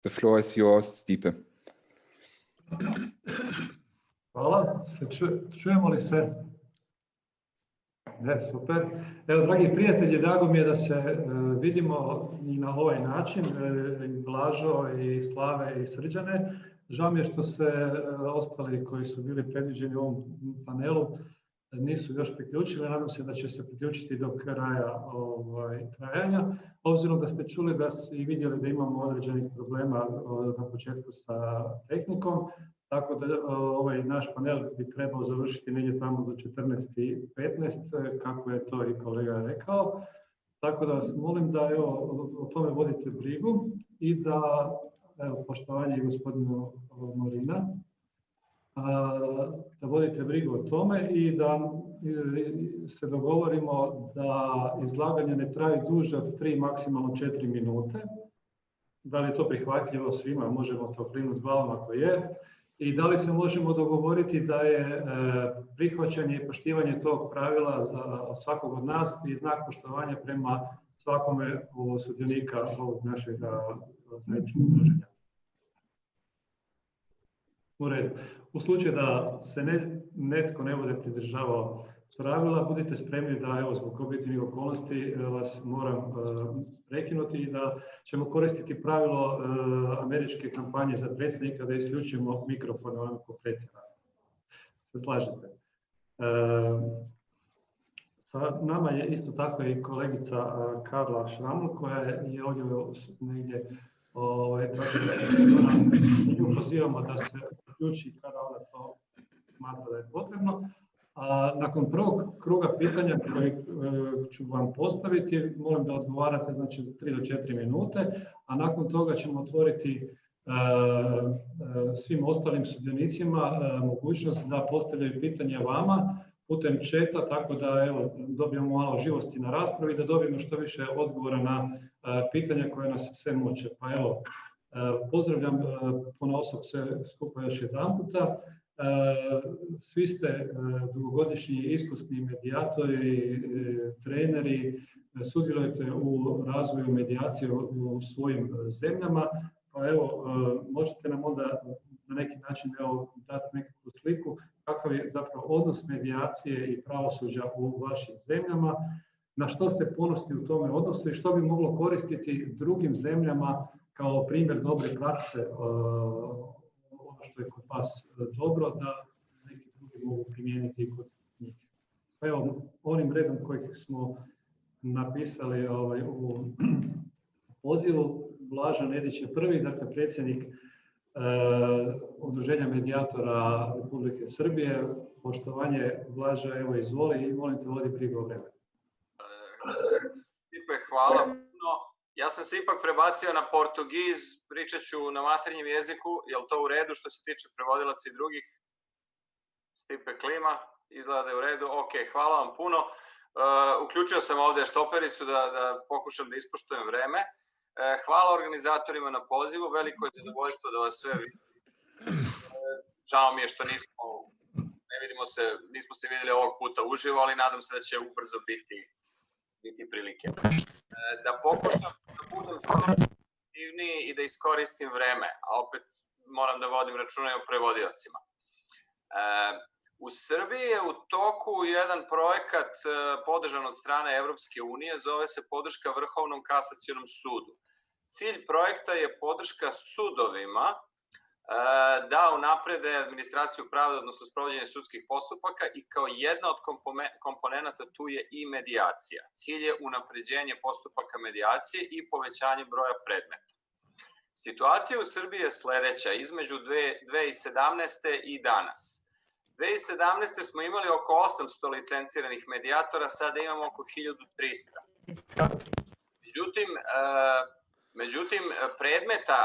The floor is yours, Stipe. Hvala. Čujemo li se? Ne, super. Evo, dragi prijatelji, drago mi je da se vidimo i na ovaj način, Blažo i Slave i Srđane. Žao mi je što se ostali koji su bili predviđeni u ovom panelu nisu još priključili. Nadam se da će se priključiti do kraja trajanja. Obzirom da ste čuli i vidjeli da imamo određenih problema na početku sa tehnikom, tako da ovaj naš panel bi trebao završiti negdje tamo do 14:15, kako je to i kolega rekao. Tako da vas molim da o tome vodite brigu i da, poštovanje i gospodinu Morina, da vodite brigu o tome i da se dogovorimo da izlaganje ne traje duže od 3, maksimalno 4 minute. Da li je to prihvatljivo svima, možemo to klimnuti glavom ako je. I da li se možemo dogovoriti da je prihvaćanje i poštivanje tog pravila za svakog od nas i znak poštovanja prema svakome od sudionika ovog našeg zajedničkog druženja. U redu. U slučaju da se netko ne bude pridržavao pravila, budite spremni da, zbog objektivnih okolnosti vas moram prekinuti i da ćemo koristiti pravilo američke kampanje za predsjednika da isključimo mikrofon onako predsjednika. Se slažete? Sa nama je isto tako i kolegica Karla Šraml koja je ovdje negdje nju pozivamo da se uključi kada ona to smatra da je potrebno. Nakon prvog kruga pitanja koje ću vam postaviti, molim da odgovarate, znači 3 do 4 minute, a nakon toga ćemo otvoriti svim ostalim sudionicima mogućnost da postavljaju pitanja vama putem četa, tako da dobijemo malo živosti na raspravi, da dobijemo što više odgovora na pitanja koje nas sve muče. Pa pozdravljam ponaosob sve skupa još jedan puta. Svi ste dugogodišnji iskusni medijatori, treneri, sudjelujete u razvoju medijacije u svojim zemljama, pa možete nam onda na neki način dati nekakvu sliku kakav je zapravo odnos medijacije i pravosuđa u vašim zemljama, na što ste ponosni u tome odnosu i što bi moglo koristiti drugim zemljama kao primjer dobre prakse, ono što je kod vas dobro, da neki drugi mogu primijeniti i kod njih. Pa onim redom kojih smo napisali u pozivu, Blažo Nedić je prvi, dakle predsjednik Udruženja medijatora Republike Srbije. Poštovanje, Blaža, izvoli i molim te vodi brigu o vremenu. Hvala puno. Ja sam se ipak prebacio na portugiz, pričat ću na materinjem jeziku. Je li to u redu što se tiče prevodilaca i drugih? Stipe klima, izgleda da je u redu. Ok, hvala vam puno. Uključio sam ovdje štopericu da pokušam da ispoštujem vreme. Hvala organizatorima na pozivu, veliko je zadovoljstvo da vas sve vidim. Žao mi je što nismo se vidjeli ovog puta uživo, ali nadam se da će ubrzo biti prilike. Da pokušam da budem što aktivniji i da iskoristim vreme, a opet moram da vodim računa i o prevodiocima. U Srbiji je u toku jedan projekat podržan od strane Evropske unije, zove se Podrška Vrhovnom kasacionom sudu. Cilj projekta je podrška sudovima da unaprede administraciju pravde, odnosno sprovođenje sudskih postupaka i kao jedna od komponenata tu je i medijacija. Cilj je unapređenje postupaka medijacije i povećanje broja predmeta. Situacija u Srbiji je sledeća, između 2017. i danas. 2017. smo imali oko 800 licenciranih medijatora, sada imamo oko 1300. Međutim, predmeta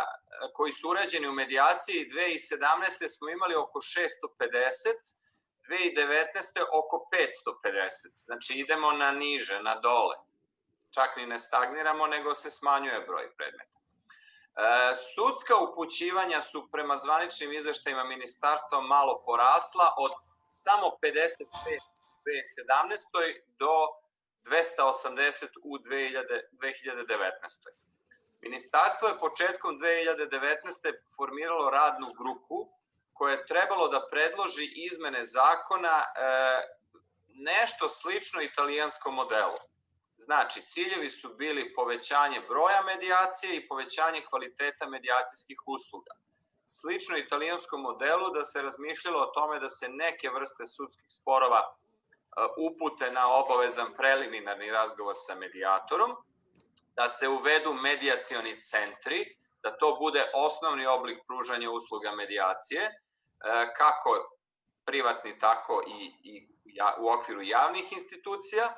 koji su urađeni u medijaciji 2017. smo imali oko 650, 2019. oko 550. Znači idemo na niže, na dole. Čak ni ne stagniramo, nego se smanjuje broj predmeta. Sudska upućivanja su prema zvaničnim izveštajima ministarstva malo porasla od samo 55 u 2017. do 280 u 2019. Ministarstvo je početkom 2019. formiralo radnu grupu koja je trebalo da predloži izmene zakona nešto slično italijanskom modelu. Znači, ciljevi su bili povećanje broja medijacije i povećanje kvaliteta medijacijskih usluga. Slično italijanskom modelu da se razmišljalo o tome da se neke vrste sudskih sporova upute na obavezan preliminarni razgovor sa medijatorom, da se uvedu medijacioni centri, da to bude osnovni oblik pružanja usluga medijacije, kako privatni, tako i u okviru javnih institucija,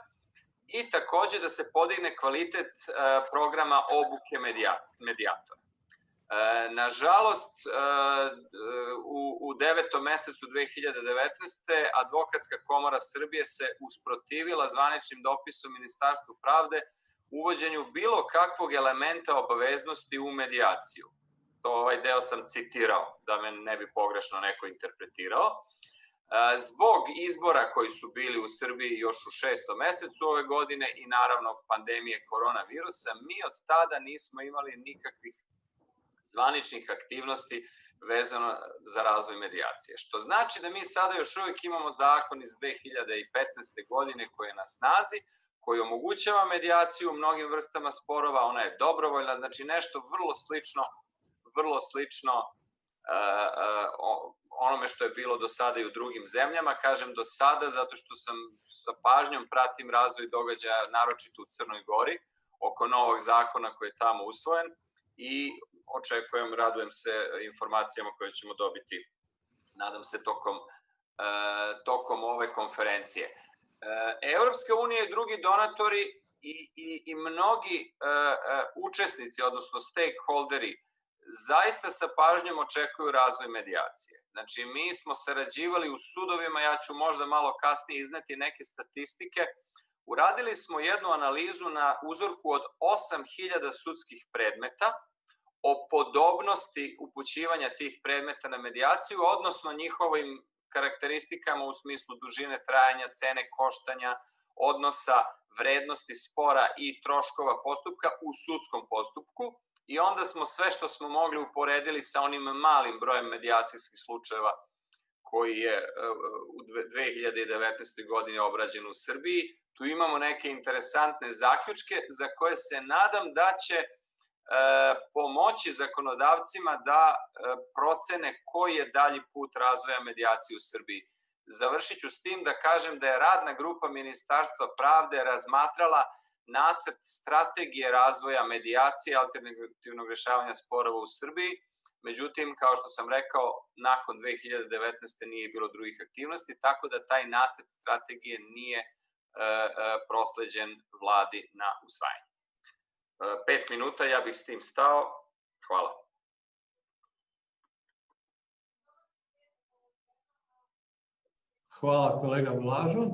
i takođe da se podigne kvalitet programa obuke medijatora. Nažalost, u 9. mesecu 2019. Advokatska komora Srbije se usprotivila zvaničnim dopisom Ministarstvu pravde uvođenju bilo kakvog elementa obaveznosti u medijaciju. Ovaj deo sam citirao, da me ne bi pogrešno neko interpretirao. Zbog izbora koji su bili u Srbiji još u 6. mesecu ove godine i naravno pandemije koronavirusa, mi od tada nismo imali nikakvih zvaničnih aktivnosti vezano za razvoj medijacije. Što znači da mi sada još uvijek imamo zakon iz 2015. godine koji je na snazi, koji omogućava medijaciju u mnogim vrstama sporova, ona je dobrovoljna, znači nešto vrlo slično onome što je bilo do sada i u drugim zemljama. Kažem do sada zato što sam sa pažnjom pratim razvoj događaja, naročito u Crnoj Gori, oko novog zakona koji je tamo usvojen i očekujem, radujem se informacijama koje ćemo dobiti, nadam se, tokom ove konferencije. Evropska unija i drugi donatori i mnogi učesnici, odnosno stakeholderi, zaista sa pažnjom očekuju razvoj medijacije. Znači, mi smo sarađivali u sudovima, ja ću možda malo kasnije izneti neke statistike. Uradili smo jednu analizu na uzorku od 8.000 sudskih predmeta o podobnosti upućivanja tih predmeta na medijaciju, odnosno njihovim karakteristikama u smislu dužine trajanja, cene koštanja, odnosa vrednosti spora i troškova postupka u sudskom postupku. I onda smo sve što smo mogli uporedili sa onim malim brojem medijacijskih slučajeva koji je u 2019. godini obrađen u Srbiji. Tu imamo neke interesantne zaključke za koje se nadam da će pomoći zakonodavcima da procene koji je dalji put razvoja medijacije u Srbiji. Završit ću s tim da kažem da je radna grupa Ministarstva pravde razmatrala nacrt strategije razvoja medijacije i alternativnog rešavanja sporova u Srbiji. Međutim, kao što sam rekao, nakon 2019. nije bilo drugih aktivnosti, tako da taj nacrt strategije nije prosleđen vladi na usvajanje. 5 minuta, ja bih s tim stao. Hvala. Hvala kolega Blažo.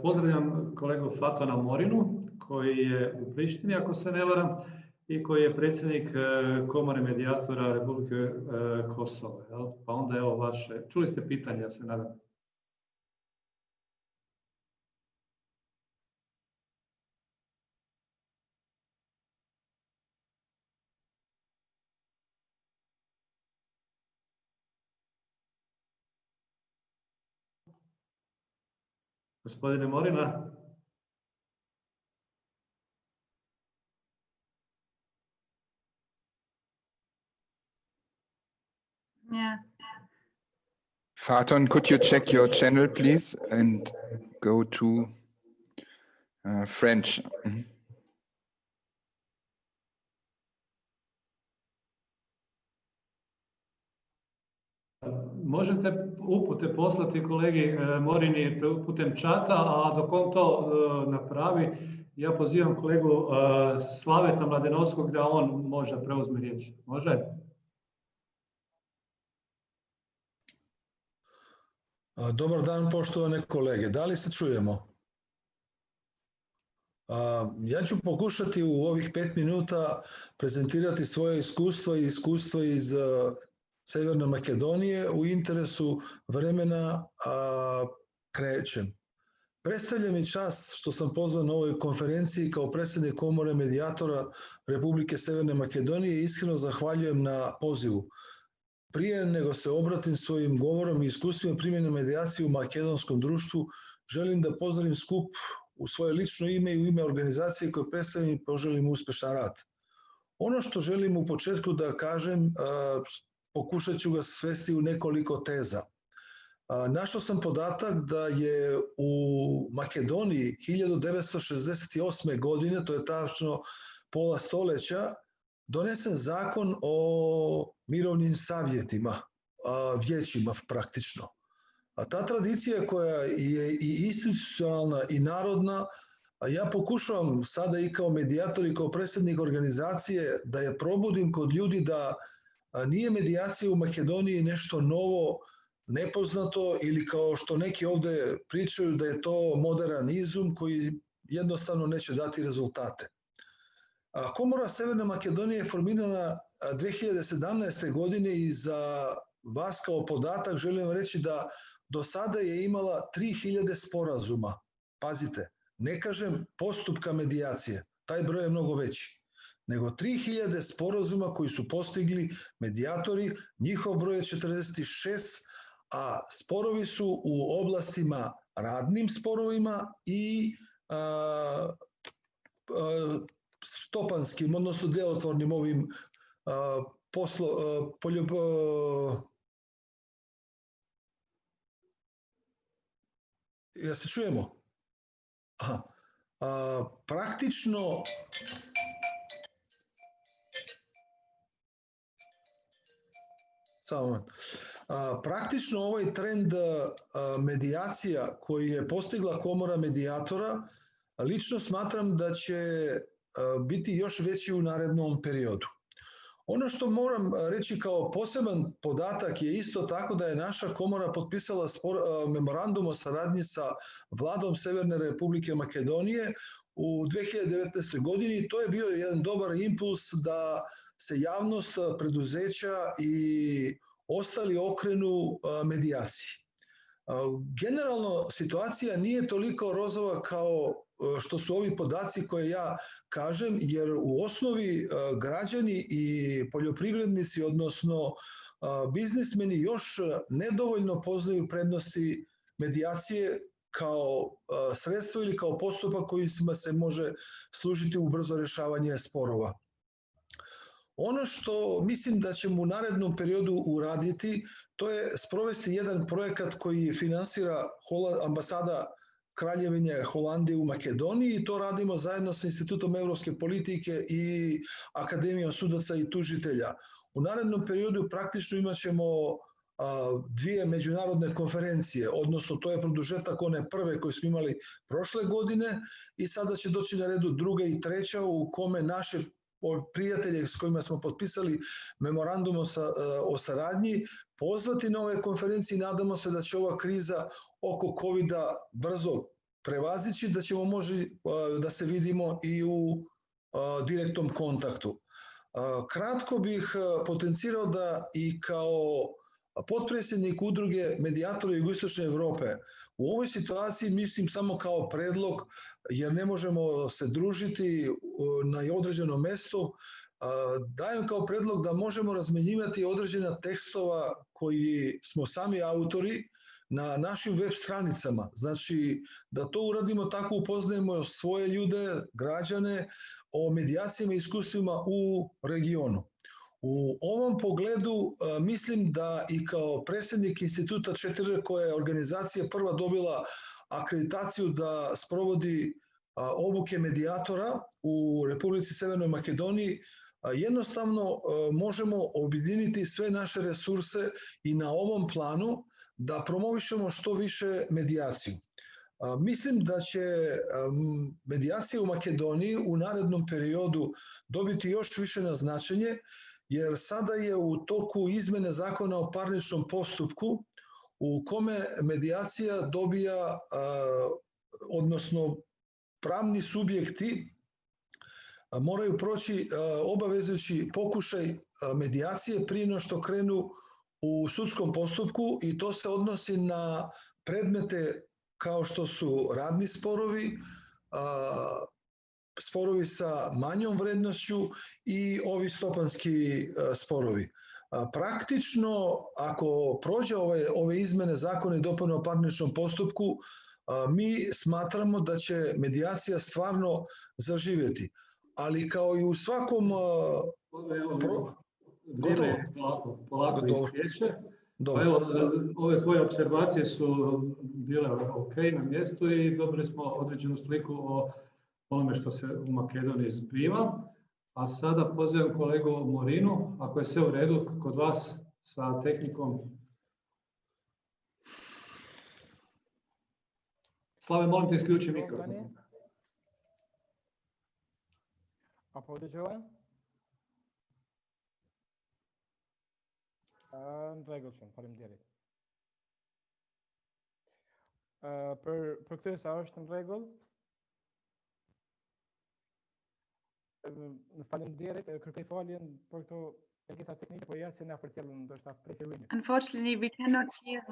Pozdravljam kolegu Fatona Morinu, koji je u Prištini, ako se ne varam, i koji je predsjednik Komore medijatora Republike Kosovo. Pa onda evo vaše, čuli ste pitanje, ja se nadam. Gospodine Morina. Yeah. Faton, could you check your channel, please, and go to French? Možete upute poslati kolegi Morini putem čata, a dok on to napravi, ja pozivam kolegu Slaveta Mladenovskog da on možda preuzme riječ. Može? Dobar dan, poštovane kolege. Da li se čujemo? Ja ću pokušati u ovih 5 minuta prezentirati svoje iskustvo i iskustvo iz Severne Makedonije u interesu vremena. Krećem. Predstavlja mi čast što sam pozvan na ovoj konferenciji kao predsjednik Komore medijatora Republike Severne Makedonije i iskreno zahvaljujem na pozivu. Prije nego se obratim svojim govorom i iskustvima primjene medijacije u makedonskom društvu, želim da pozdravim skup u svoje lično ime i u ime organizacije koje predstavim i poželim uspešan rad. Ono što želim u početku da kažem, pokušat ću ga svesti u nekoliko teza. Našao sam podatak da je u Makedoniji 1968. godine, to je tačno pola stoleća, donesen zakon o mirovnim savjetima, vijećima praktično. A ta tradicija koja je i institucionalna i narodna, ja pokušavam sada i kao medijator i kao predsjednik organizacije da je probudim kod ljudi da nije medijacija u Makedoniji nešto novo, nepoznato ili kao što neki ovde pričaju da je to modern izum koji jednostavno neće dati rezultate. Komora Severne Makedonije je formirana 2017. godine i za vas kao podatak želim reći da do sada je imala 3000 sporazuma. Pazite, ne kažem postupka medijacije, taj broj je mnogo veći, nego 3000 sporazuma koji su postigli medijatori, njihov broj je 46, a sporovi su u oblastima radnim sporovima i stopanskim, odnosno delotvornim ovim Ja se čujemo? Aha. Praktično praktično ovaj trend medijacija koji je postigla Komora medijatora, lično smatram da će biti još veći u narednom periodu. Ono što moram reći kao poseban podatak je isto tako da je naša komora potpisala memorandum o saradnji sa Vladom Severne Republike Makedonije u 2019. godini i to je bio jedan dobar impuls da se javnost, preduzeća i ostali okrenu medijaciji. Generalno, situacija nije toliko rozova kao što su ovi podaci koje ja kažem, jer u osnovi građani i poljoprivrednici, odnosno biznismeni, još nedovoljno poznaju prednosti medijacije kao sredstvo ili kao postupak kojima se može služiti u brzo rešavanje sporova. Ono što mislim da ćemo u narednom periodu uraditi, to je sprovesti jedan projekat koji finansira ambasada Kraljevine Holandije u Makedoniji i to radimo zajedno sa Institutom evropske politike i Akademijom sudaca i tužitelja. U narednom periodu praktično imat ćemo dvije međunarodne konferencije, odnosno to je produžetak one prve koje smo imali prošle godine i sada će doći na redu druga i treća u kome naše prijatelje s kojima smo potpisali memorandum o saradnji pozvati na ove konferencije i nadamo se da će ova kriza oko COVID-a brzo prevazići, da ćemo moći da se vidimo i u direktnom kontaktu. Kratko bih potencirao da i kao potpredsjednik udruge medijatora Jugoistočne Evrope u ovoj situaciji mislim samo kao predlog, jer ne možemo se družiti na određenom mestu, dajem kao predlog da možemo razmenjivati određena tekstova koji smo sami autori na našim web stranicama. Znači da to uradimo tako, upoznajemo svoje ljude, građane o medijacijama i iskustvima u regionu. U ovom pogledu mislim da i kao predsjednik Instituta 4, koja je organizacija prva dobila akreditaciju da sprovodi obuke medijatora u Republici Severnoj Makedoniji, jednostavno možemo objediniti sve naše resurse i na ovom planu da promovišemo što više medijaciju. Mislim da će medijacija u Makedoniji u narednom periodu dobiti još više na značenje, jer sada je u toku izmene zakona o parničnom postupku u kome medijacija dobija, odnosno pravni subjekti moraju proći obavezujući pokušaj medijacije prije nego što krenu u sudskom postupku i to se odnosi na predmete kao što su radni sporovi, sporovi sa manjom vrednošću i ovi stopanski sporovi. Praktično, ako prođe ove izmene zakona i dopune o parničnom postupku, mi smatramo da će medijacija stvarno zaživjeti. Ali kao i u svakom... Polako istječe. Pa evo, ove tvoje observacije su bile ok na mjestu i dobili smo određenu sliku o onome što se u Makedoniji zbiva. A sada pozivam kolegu Morinu, ako je sve u redu kod vas sa tehnikom. Slave, molim te isključi mikrofon. Aplaudijoa. Në rregull shumë, faleminderit. Për këtë sa është në rregull. Faleminderit, kërkoj faljen për këto pengesa teknike, por ja që na përcjellën ndoshta prej fillimit. Unfortunately, we cannot hear.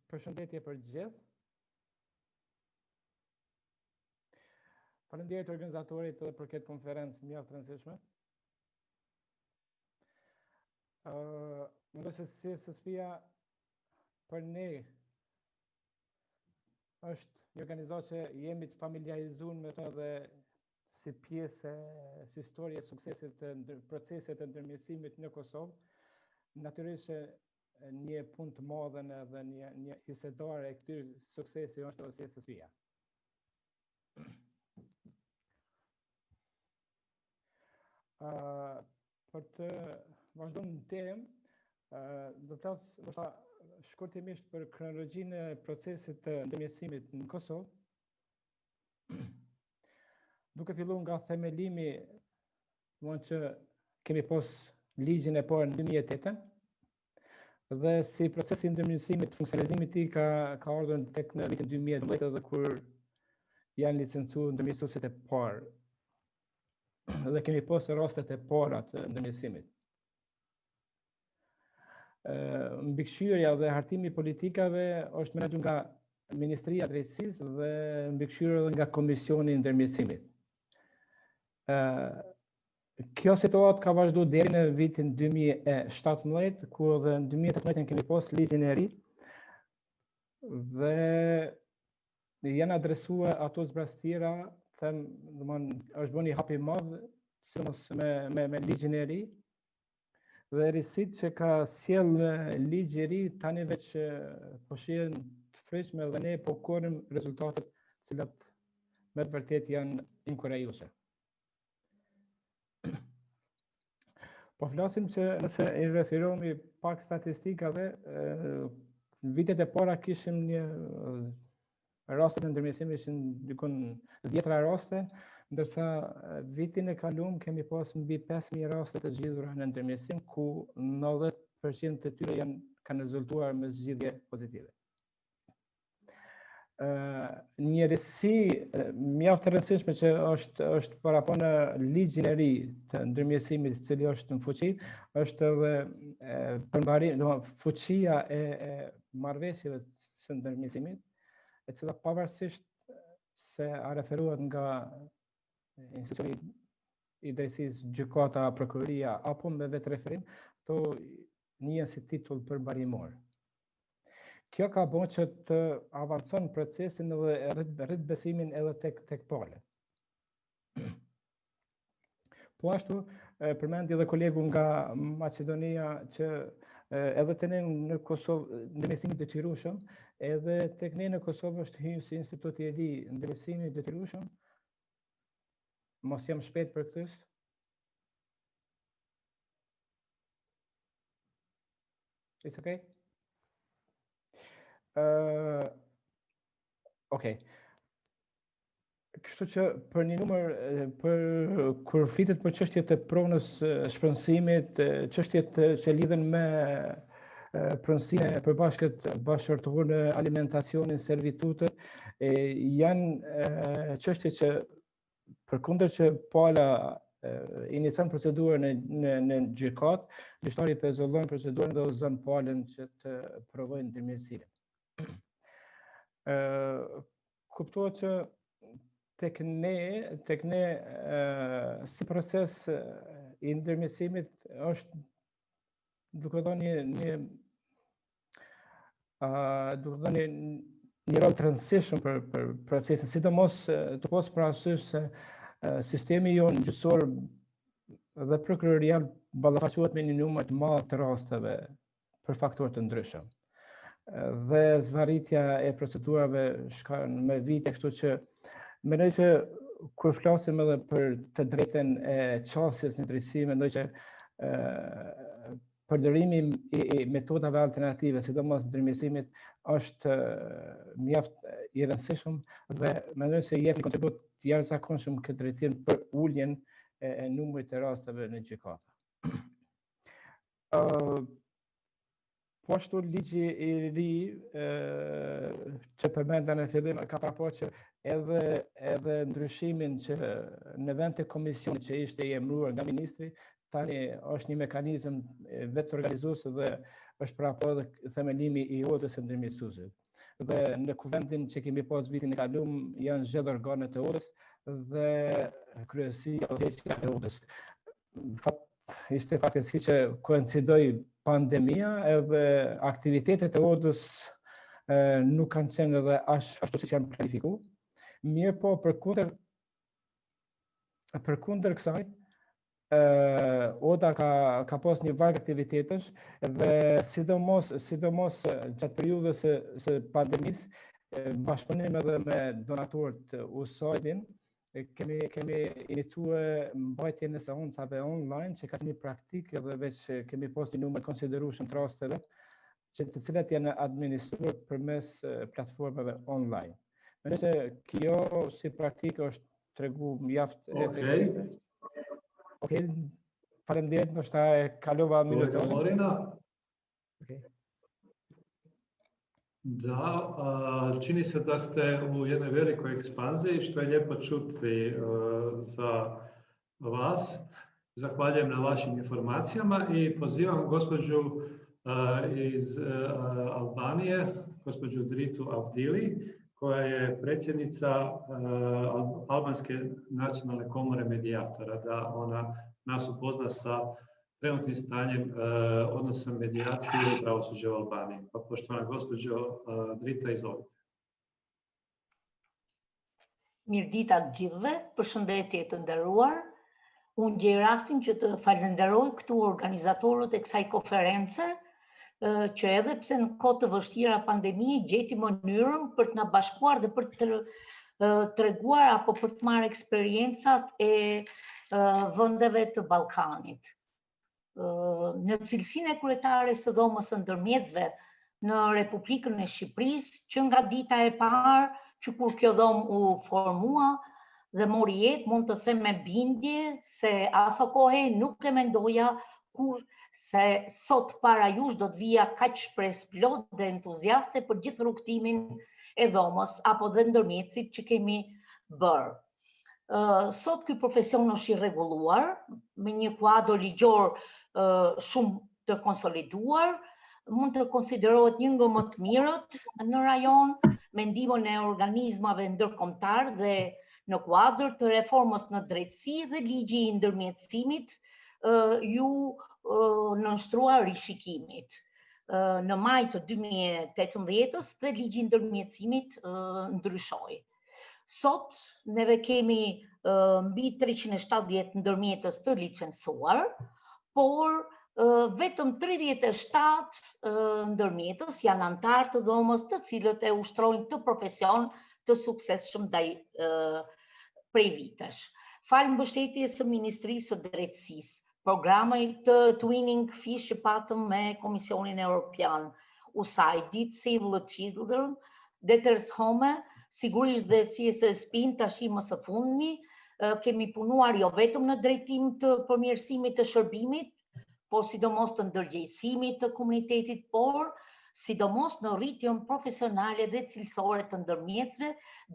Përshëndetje për gjithë. Faleminderit organizatorit edhe për këtë konferencë mjaft të rëndësishme. Mendoj se CSSP-ja për ne është një organizatë që jemi të familiarizuar me të dhe si pjesë si historie e suksesit të proceset të ndërmjetësimit në Kosovë. Natyrisht një punë të madhe dhe një hisedare e këtyr suksesi është edhe CSSP-ja. Për të vazhduar në temë, do të thas shkurtimisht për kronologjinë e procesit të ndërmjetësimit në Kosovë. Duke filluar nga themelimi, domethënë që kemi pas ligjin e parë në 2008 dhe si procesi i ndërmjetësimit, funksionalizimit i ka ardhur tek në vitin 2012 dhe kur janë licencuar ndërmjetësuesit e parë. Dhe kemi posë rastet e para të ndërmjetësimit. Mbikëqyrja dhe hartimi politikave është menaxhuar nga Ministria e Drejtësisë dhe mbikëqyrja nga Komisioni i Ndërmjetësimit. Kjo situatë ka vazhduar deri në vitin 2017, ku edhe në 2018 kemi pas ligjin e ri dhe janë adresuar ato zbrastira, them, është bën një hap i madh, sidomos me ligjin e ri dhe risit që ka sjell ligji i ri tani veç po shihen të frikshme dhe ne po korrim rezultatet të cilat me të vërtet janë inkurajuese. Po flasim që nëse i referohemi pak statistikave, në vitet e para kishim një rastet e ndërmjetësimit ishin dikon 10 raste, ndërsa vitin e kaluar kemi pas mbi 5000 raste të zgjidhura në ndërmjetësim, ku 90% të tyre kanë rezultuar me zgjidhje pozitive. Një risi mjaft e rëndësishme që është parapo në ligjin e ri të ndërmjetësimit, i cili është në fuqi, është edhe përmbarim, fuqia e marrëveshjeve të ndërmjetësimit, e cila pavarësisht se a referuar nga institucioni i drejtësisë, gjykata, prokuroria apo me vetë referim, to njihen si titull përmbarimor. Kjo ka bërë që të avancon procesin dhe rrit besimin edhe tek palët. Po ashtu, përmendi edhe kolegu nga Maqedonia që edhe të ne në Kosovë ndërmjetësimi detyrueshëm, edhe tek ne në Kosovë është hyrë si instituti i ri ndërmjetësimi detyrueshëm. Mos jam shpejt për këtë. It's okay? Okay. Kështu që për një numër, kur flitet për çështjet e pronës shpronësimit, çështjet që lidhen me pronësinë e përbashkët bashkëtorë në alimentacionin, servitutet, janë çështje që përkundër që pala inicion procedurën në gjykat, gjyqtari pezullon procedurën dhe uzon palën që të provojnë ndërmjetësimin. Kuptohet që tek ne si proces i ndërmjetësimit është duke dhënë një rol të rëndësishëm për procesin, sidomos të posë parasysh se sistemi jonë gjyqësor dhe prokurorial ballafaqohet me një numër të madh të rasteve për faktorë të ndryshëm. Dhe zvarritja e procedurave shkon me vite, kështu që mendoj që kur flasim edhe për të drejtën e qasjes në drejtësi, mendoj që përdorimi i metodave alternative, sidomos ndërmjetësimit, është mjaft i rëndësishëm dhe mendoj se jep një kontribut të jashtëzakonshëm këtë drejtim për uljen e numrit të rasteve në gjykata. Po ashtu ligji i ri që përmenda në fillim ka paraportë që edhe ndryshimin që në vend të komisionit që ishte i emëruar nga ministri, tani është një mekanizëm vetë organizues dhe është paraportë dhe themelimi i odës së ndërmjetësuesit. Dhe në kuvendin që kemi pas vitin e kaluar janë zgjedhur organet e odës dhe kryesia e odës. Ishte fatkeqësi që koincidoi pandemia edhe aktivitetet e odës nuk kanë qenë edhe ashtu siç janë planifikuar. Mirë po, përkundër kësaj, Oda ka pas një varg aktivitetesh dhe sidomos gjatë periudhës së pandemisë, bashkëpunim edhe me donatorët USAID-in, kemi iniciuar mbajtjen e seancave online që ka qenë praktikë dhe veç kemi pas një numër konsiderueshëm të rasteve të cilat janë administruar përmes platformave online. Mendoj se kjo si praktikë është tregu mjaft efektive. Okej, faleminderit, ndoshta e kalova minutën. Da, čini se da ste u jednoj velikoj ekspanziji, što je lijepo čuti za vas. Zahvaljujem na vašim informacijama i pozivam gospođu iz Albanije, gospođu Dritu Avdili, koja je predsjednica Albanske nacionalne komore medijatora, da ona nas upozna sa trenutnim stanjem odnosa medijacije i pravosuđa u Albaniji. Pa poštovana gospođo Drita, izvolite. Mirëdita të gjithëve, përshëndetje të nderuar. Unë gjej rastin që të falenderoj këtu organizatorët e kësaj konference, që edhe pse në kohë të vështira pandemie gjeti mënyrën për të na bashkuar dhe për të treguar apo për të marrë eksperiencat e vendeve të Ballkanit. Në cilësinë e kryetares së dhomës së ndërmjetësve në Republikën e Shqipërisë, që nga dita e parë që kur kjo dhomë u formua dhe mori jetë, mund të them me bindje se aso kohë nuk e mendoja kur se sot para jush do të vija kaq shpresplot dhe entuziaste për gjithë rrugtimin e dhomës apo dhe ndërmjetësit që kemi bërë. Sot ky profesion është i rregulluar me një kuadër ligjor shumë të konsoliduar, mund të konsiderohet një nga më të mirët në rajon me ndihmën e organizmave ndërkombëtar dhe në kuadër të reformës në drejtësi dhe ligji i ndërmjetësimit ju nënshtrua rishikimit. Në maj të 2018-ës dhe ligji i ndërmjetësimit ndryshoi. Sot neve kemi mbi 370 ndërmjetës të licencuar, por vetëm 37 ndërmjetës janë antar të dhomës të cilët e ushtrojnë të profesion të suksesshëm prej vitesh. Falë mbështetjes së Ministrisë së Drejtësisë, programaj të Twinning Fish që patëm me Komisionin Evropian, USAID, Save the Children, Deters Home, sigurisht dhe CSSP-n tashi më së fundmi, kemi punuar jo vetëm në drejtim të përmirësimit të shërbimit, por sidomos të ndërgjegjësimit të komunitetit, por sidomos në rritjen profesionale dhe cilësore të ndërmjetësve,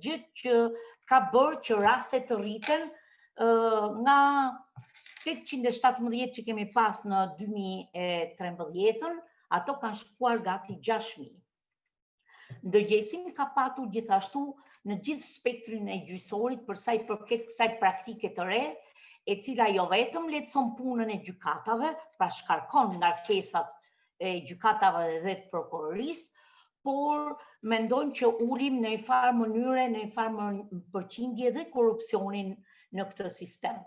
gjë që ka bërë që rastet të rriten Nga 817 që kemi pas në 2013, ato kanë shkuar gati 6.000. Ndërgjegjësimi ka patur gjithashtu në gjithë spektrin e gjyqësorit për sa i përket kësaj praktike të re, e cila jo vetëm lehtëson punën e gjykatave, pra shkarkon ngarkesat e gjykatave dhe të prokurorisë, por mendojmë që ulim në një farë mënyre, në një farë përqindje dhe korrupsionin në këtë sistem.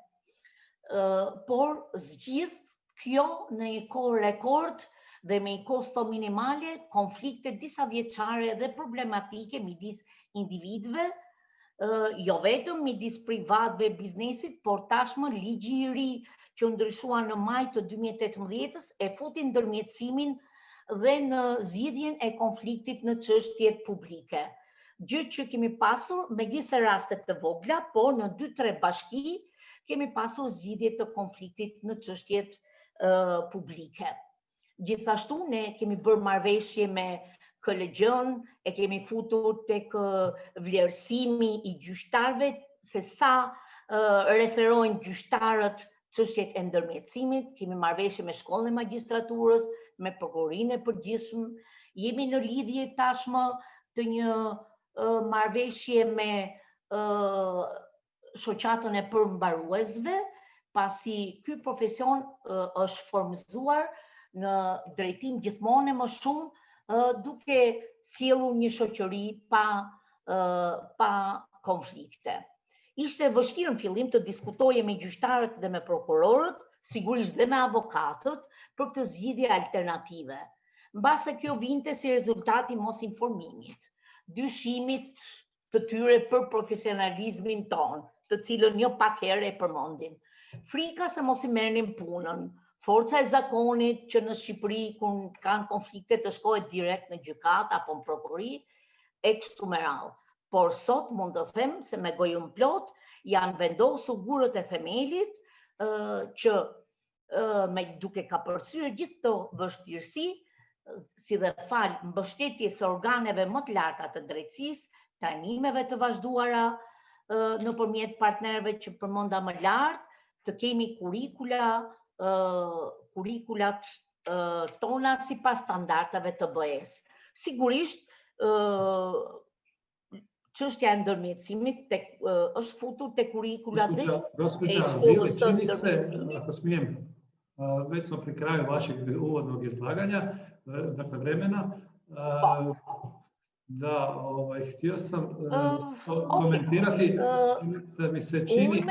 Por zgjidh kjo në një kohë rekord dhe me një kosto minimale, konflikte disa vjeçare dhe problematike midis individëve, jo vetëm midis privatëve e biznesit, por tashmë ligji i ri që ndryshua në maj të 2018-s e futi ndërmjetësimin dhe në zgjidhjen e konfliktit në çështjet publike. Gjë që kemi pasur me disa raste të vogla, por në 2-3 bashki kemi pasur zgjidhje të konfliktit në çështjet publike. Gjithashtu ne kemi bërë marrëveshje me KLG-n, e kemi futur tek vlerësimi i gjyqtarëve se sa referojnë gjyqtarët çështjet e ndërmjetësimit, kemi marrëveshje me shkollën e magjistraturës, me prokurorinë e përgjithshme, jemi në lidhje tashmë të një marrëveshje me shoqatën e përmbaruesve, pasi ky profesion është formëzuar në drejtim gjithmonë më shumë duke sjellur një shoqëri pa konflikte. Ishte vështirë në fillim të diskutoje me gjyqtarët dhe me prokurorët, sigurisht dhe me avokatët, për këtë zgjidhje alternative. Mbase kjo vinte si rezultati mos informimit, dyshimit të tyre për profesionalizmin tonë, të cilën jo pak herë e përmendim. Frika se mos i merrnin punën, forca e zakonit që në Shqipëri kur kanë konflikte të shkohet direkt në gjykat apo në prokurori e kështu me radhë. Por sot mund të them se me gojën plot janë vendosur gurët e themelit që me duke ka përcyer gjithë këto vështirësi, si dhe fal mbështetjes së organeve më të larta të drejtësisë, trajnimeve të vazhduara nëpërmjet partnerëve që përmenda më lart, të kemi kurikulat tona sipas standardave të BE-s. Sigurisht, çështja e ndërmjetësimit është futur te kurikulat dhe e školës së ndërmjetësimit. Ako smijem, već smo pri kraju vašeg uvodnog izlaganja, dakle vremena. Da, htio sam komentirati da mi se čini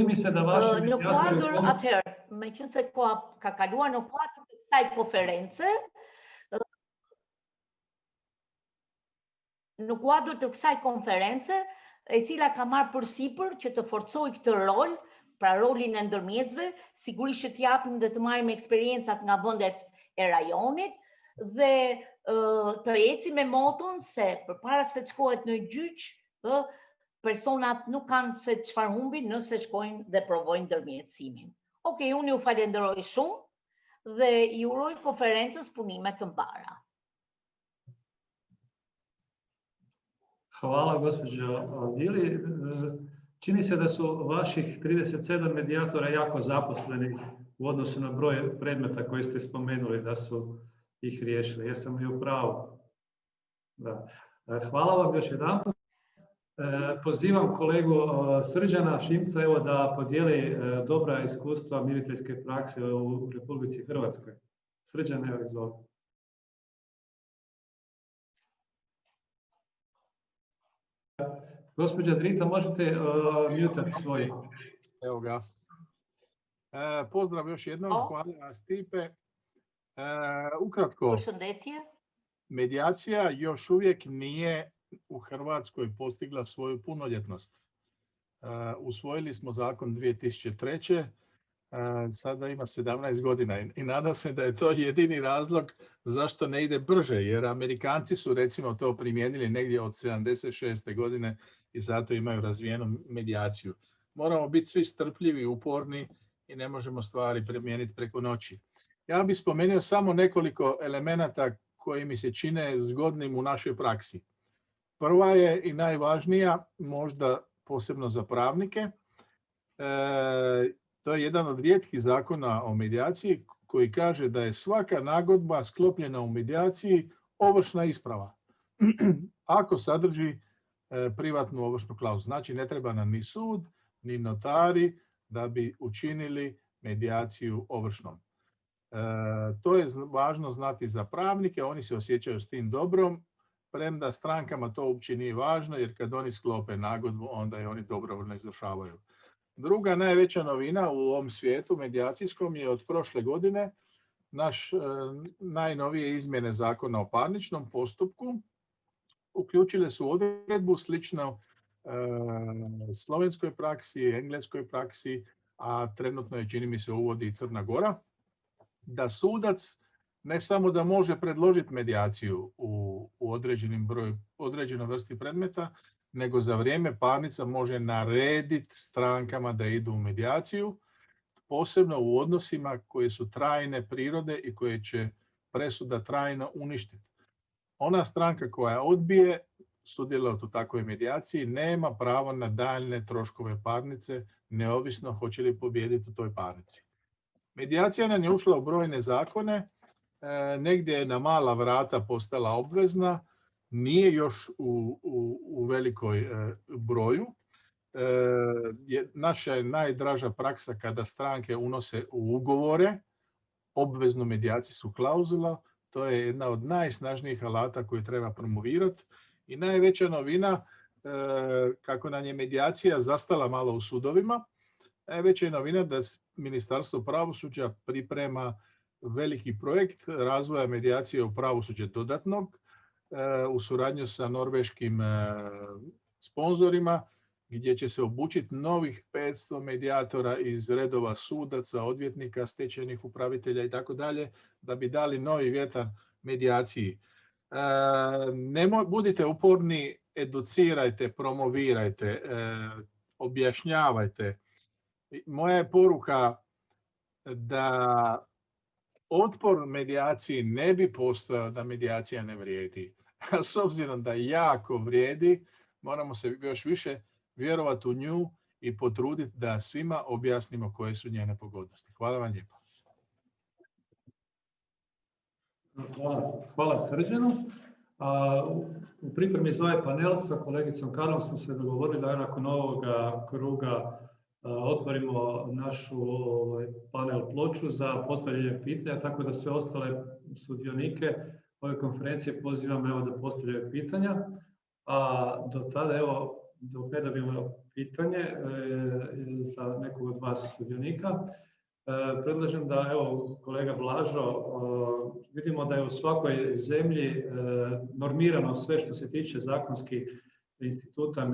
mi se da vaši në kuadër atëherë, meqense koha ka kaluar në kuadër të kësaj konference, në kuadër të kësaj konference, e cila ka marrë përsipër që të forcojë këtë rol, pra rolin e ndërmjetësve, sigurisht që të japim dhe të marrim eksperiencat nga vendet e rajonit dhe të ecim me moton se përpara se të shkohet në gjyq, personat nuk kanë se çfarë humbin nëse shkojnë dhe provojnë ndërmjetësimin. Okej, unë ju falenderoj shumë dhe ju uroj konferencës punime të mbara. Hvala, gospođo Dili. Čini se da su vaših 37 medijatora jako zaposleni u odnosu na broj predmeta koje ste spomenuli da su ih riješili. Jesam li u pravu? Da. Hvala vam još jedanput. Pozivam kolegu Srđana Šimca da podijeli dobra iskustva miriteljske prakse u Republici Hrvatskoj. Srđan, evo izvoli. Gospođa Drita, možete mutati svoj. Evo ga. Pozdrav još jednom, hvala Stipe. Ukratko, medijacija još uvijek nije u Hrvatskoj postigla svoju punoljetnost. Usvojili smo zakon 2003. Sada ima 17 godina i nadam se da je to jedini razlog zašto ne ide brže, jer Amerikanci su recimo to primijenili negdje od 76. godine i zato imaju razvijenu medijaciju. Moramo biti svi strpljivi, uporni i ne možemo stvari primijeniti preko noći. Ja bih spomenuo samo nekoliko elemenata koji mi se čine zgodnim u našoj praksi. Prva je i najvažnija, možda posebno za pravnike. To je jedan od rijetkih zakona o medijaciji koji kaže da je svaka nagodba sklopljena u medijaciji ovršna isprava. Ako sadrži privatnu ovršnu klauzulu. Znači ne treba nam ni sud, ni notari da bi učinili medijaciju ovršnom. To je važno znati za pravnike, oni se osjećaju s tim dobrom, premda strankama to uopće nije važno, jer kad oni sklope nagodbu, onda je oni dobrovoljno izvršavaju. Druga najveća novina u ovom svijetu medijacijskom je od prošle godine naš najnovije izmjene zakona o parničnom postupku uključile su odredbu slično slovenskoj praksi, engleskoj praksi, a trenutno je, čini mi se, uvodi i Crna Gora, da sudac ne samo da može predložiti medijaciju u određenoj vrsti predmeta, nego za vrijeme parnica može narediti strankama da idu u medijaciju, posebno u odnosima koje su trajne prirode i koje će presuda trajno uništiti. Ona stranka koja odbije sudjelovati u takvoj medijaciji nema pravo na daljne troškove parnice, neovisno hoće li pobijediti u toj parnici. Medijacija nam je ušla u brojne zakone, negdje je na mala vrata postala obvezna, nije još u velikoj broju. Naša je najdraža praksa kada stranke unose u ugovore obveznu medijacijsku klauzulu. To je jedna od najsnažnijih alata koju treba promovirati. I najveća novina, kako nam je medijacija zastala malo u sudovima, najveća je novina da Ministarstvo pravosuđa priprema veliki projekt razvoja medijacije u pravosuđe dodatnog u suradnji sa norveškim sponzorima, gdje će se obučiti novih 500 medijatora iz redova sudaca, odvjetnika, stečajnih upravitelja i tako dalje, da bi dali novi vjetar medijaciji. Budite uporni, educirajte, promovirajte, objašnjavajte. Moja je poruka da otpor medijaciji ne bi postojao da medijacija ne vrijedi. S obzirom da jako vrijedi, moramo se još više vjerovati u nju i potruditi da svima objasnimo koje su njene pogodnosti. Hvala vam lijepo. Hvala Srđanu. U pripremi za ovaj panel sa kolegicom Karlom smo se dogovorili da nakon ovoga kruga otvorimo našu panel ploču za postavljanje pitanja, tako da sve ostale sudionike ove konferencije pozivam da postavljaju pitanja. A do tada, dok ne dobijemo pitanje za nekog od vas sudionika, predlažem da, kolega Blažo, vidimo da je u svakoj zemlji normirano sve što se tiče zakonskih instituta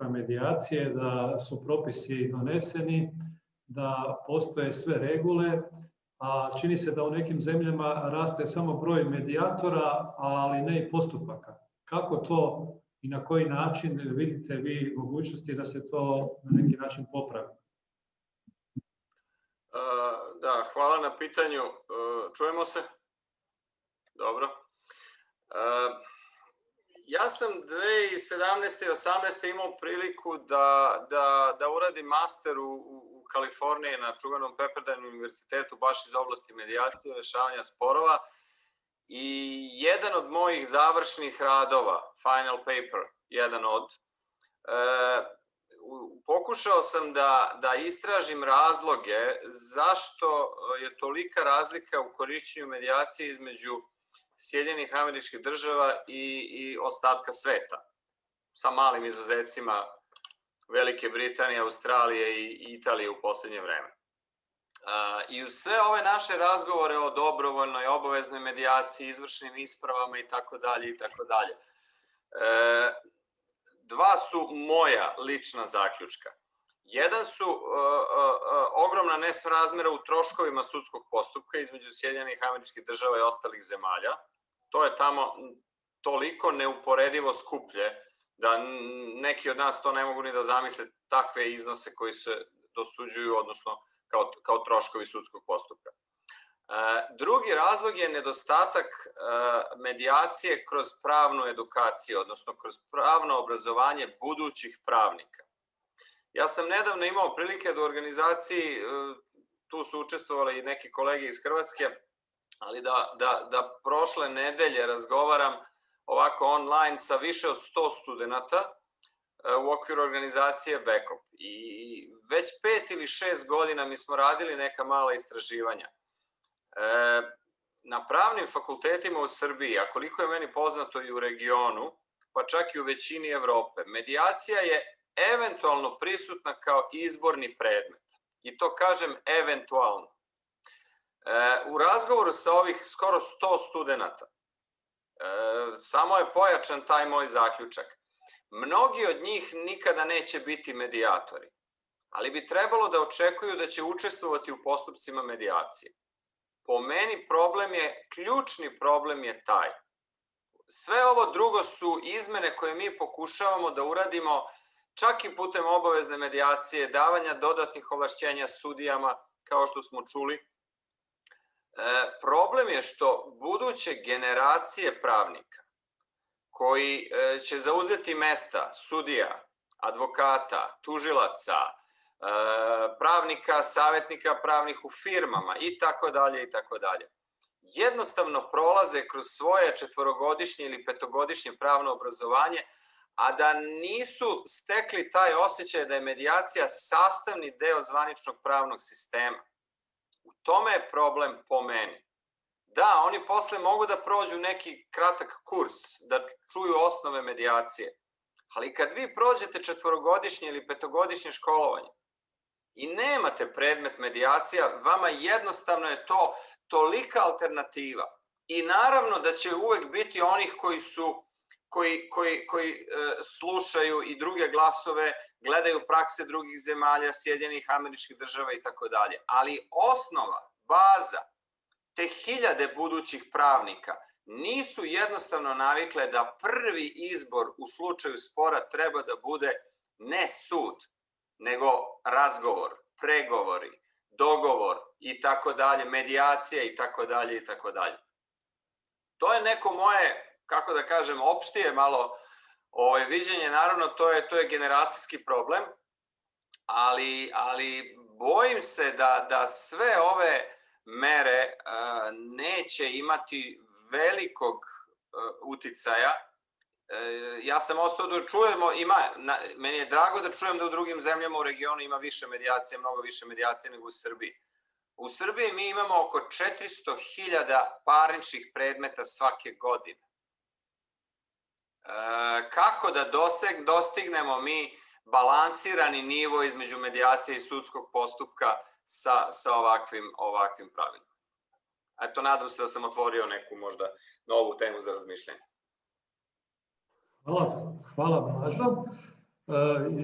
medijacije, da su propisi doneseni, da postoje sve regule, a čini se da u nekim zemljama raste samo broj medijatora, ali ne i postupaka. Kako to i na koji način vidite vi mogućnosti da se to na neki način popravi? Da, hvala na pitanju. Čujemo se? Dobro. Ja sam 2017. i 2018. imao priliku da uradim master u Kaliforniji na čuvenom Pepperdine univerzitetu baš iz oblasti medijacije, rješavanja sporova. I jedan od mojih završnih radova, final paper, pokušao sam da istražim razloge zašto je tolika razlika u korišćenju medijacije između Sjedinjenih Američkih Država i ostatka sveta, sa malim izuzecima Velike Britanije, Australije i Italije u posljednje vreme. I uz sve ove naše razgovore o dobrovoljnoj, obaveznoj medijaciji, izvršnim ispravama itd., dva su moja lična zaključka. Jedan su ogromna nesrazmjera u troškovima sudskog postupka između Sjedinjenih Američkih Država i ostalih zemalja. To je tamo toliko neuporedivo skuplje da neki od nas to ne mogu ni da zamisle, takve iznose koji se dosuđuju, odnosno kao troškovi sudskog postupka. Drugi razlog je nedostatak medijacije kroz pravnu edukaciju, odnosno kroz pravno obrazovanje budućih pravnika. Ja sam nedavno imao prilike da u organizaciji, tu su učestvovali i neki kolege iz Hrvatske, ali da prošle nedelje razgovaram ovako online sa više od 100 studenata u okviru organizacije Backup. I već 5 ili 6 godina mi smo radili neka mala istraživanja. Na pravnim fakultetima u Srbiji, a koliko je meni poznato i u regionu, pa čak i u većini Evrope, medijacija je eventualno prisutna kao izborni predmet. I to kažem eventualno. U razgovoru sa ovih skoro 100 studenata, samo je pojačan taj moj zaključak. Mnogi od njih nikada neće biti medijatori, ali bi trebalo da očekuju da će učestvovati u postupcima medijacije. Po meni ključni problem je taj. Sve ovo drugo su izmene koje mi pokušavamo da uradimo čak i putem obavezne medijacije, davanja dodatnih ovlašćenja sudijama, kao što smo čuli. Problem je što buduće generacije pravnika koji će zauzeti mesta sudija, advokata, tužilaca, pravnika, savjetnika pravnih u firmama i tako dalje, jednostavno prolaze kroz svoje 4-godišnje ili 5-godišnje pravno obrazovanje, a da nisu stekli taj osjećaj da je medijacija sastavni deo zvaničnog pravnog sistema. U tome je problem po meni. Da, oni posle mogu da prođu neki kratak kurs, da čuju osnove medijacije, ali kad vi prođete 4-godišnje ili 5-godišnje školovanje i nemate predmet medijacija, vama jednostavno je to tolika alternativa. I naravno da će uvek biti onih koji slušaju i druge glasove, gledaju prakse drugih zemalja, Sjedinjenih Američkih Država i tako dalje. Ali osnova, baza, te hiljade budućih pravnika nisu jednostavno navikle da prvi izbor u slučaju spora treba da bude ne sud, nego razgovor, pregovori, dogovor i tako dalje, medijacija i tako dalje i tako dalje. To je neko moje, kako da kažem, opštije malo viđenje. Naravno, to je generacijski problem, ali bojim se da sve ove mere neće imati velikog uticaja. Ja sam ostao da čujemo, meni je drago da čujem da u drugim zemljama u regionu ima više medijacije, mnogo više medijacije nego u Srbiji. U Srbiji mi imamo oko 400.000 parničnih predmeta svake godine. Kako da dostignemo mi balansirani nivo između medijacije i sudskog postupka sa ovakvim pravilima? Eto, nadam se da sam otvorio neku možda novu temu za razmišljanje. Hvala Blažo.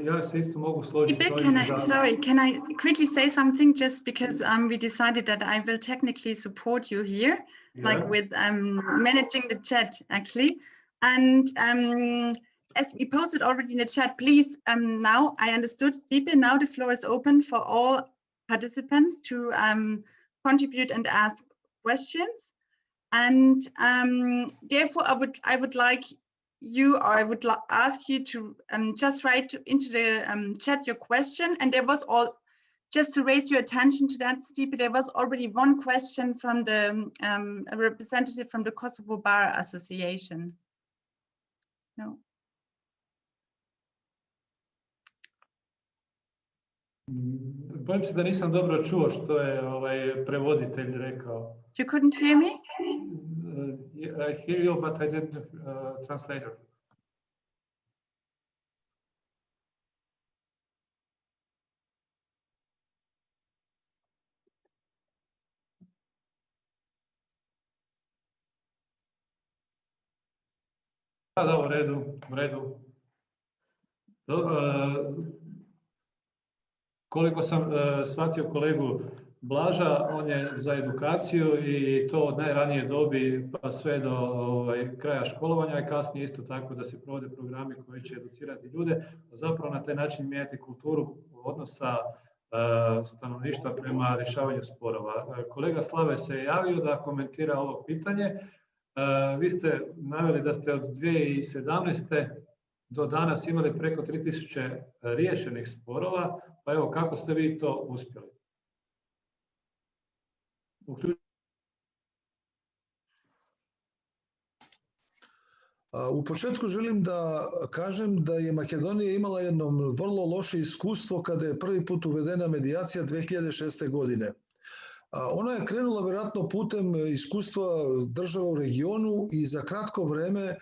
Ja se isto mogu složiti. Can I quickly say something, just because we decided that I will technically support you here, like with managing the chat actually. And as we posted already in the chat, please, now I understood, Stipe, now the floor is open for all participants to contribute and ask questions. And therefore, I would like you, or I would ask you to just write into the chat your question. And there was just to raise your attention to that, Stipe, there was already one question from the a representative from the Kosovo Bar Association. No. Bojim se da nisam dobro čuo što je prevoditelj rekao. You couldn't hear me? I hear you, but I didn't translate it. Da, u redu. Koliko sam shvatio kolegu Blaža, on je za edukaciju i to od najranije dobi pa sve do kraja školovanja i kasnije isto tako da se provode programi koji će educirati ljude, a zapravo na taj način mijenjati kulturu odnosa stanovništva prema rješavanju sporova. Kolega Slave se je javio da komentira ovo pitanje. Vi ste naveli da ste od 2017. do danas imali preko 3000 riješenih sporova, pa evo kako ste vi to uspjeli? U početku želim da kažem da je Makedonija imala jedno vrlo loše iskustvo kada je prvi put uvedena medijacija 2006. godine. Ona je krenula vjerojatno putem iskustva država u regionu i za kratko vreme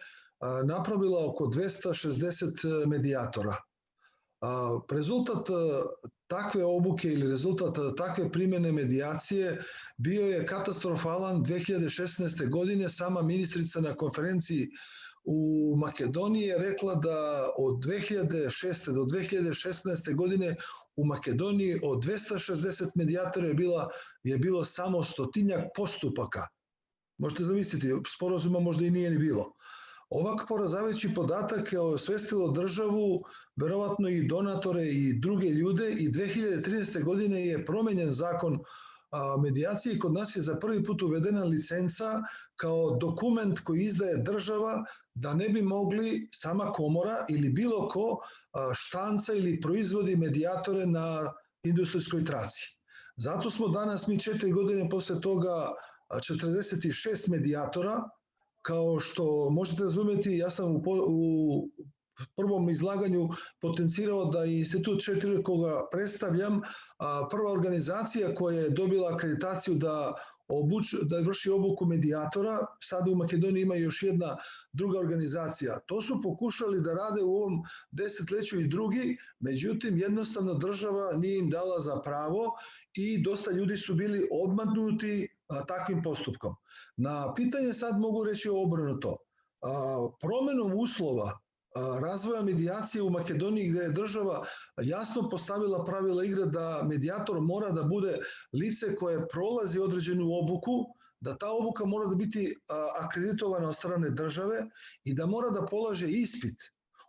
napravila oko 260 medijatora. Rezultat takve obuke ili rezultat takve primjene medijacije bio je katastrofalan 2016. godine. Sama ministrica na konferenciji u Makedoniji je rekla da od 2006. do 2016. godine u Makedoniji od 260 medijatora je bilo samo 100-tinjak postupaka. Možete zamisliti, sporazuma možda i nije ni bilo. Ovak poražavajući podatak je osvestilo državu, verovatno i donatore i druge ljude, i 2013. godine je promenjen zakon medijacije. Kod nas je za prvi put uvedena licenca kao dokument koji izdaje država da ne bi mogli sama komora ili bilo ko štanca ili proizvodi medijatore na industrijskoj traci. Zato smo danas mi 4 godine posle toga 46 medijatora. Kao što možete razumjeti, ja sam u prvom izlaganju potencirao da je Institut 4 koga predstavljam prva organizacija koja je dobila akreditaciju da vrši obuku medijatora. Sada u Makedoniji ima još jedna druga organizacija. To su pokušali da rade u ovom desetleću i drugi, međutim jednostavno država nije im dala za pravo i dosta ljudi su bili obmanuti takvim postupkom. Na pitanje sad mogu reći obrnuto. Promenom uslova razvoja medijacije u Makedoniji, gde je država jasno postavila pravila igre da medijator mora da bude lice koje prolazi određenu obuku, da ta obuka mora da biti akreditovana od strane države i da mora da polaže ispit.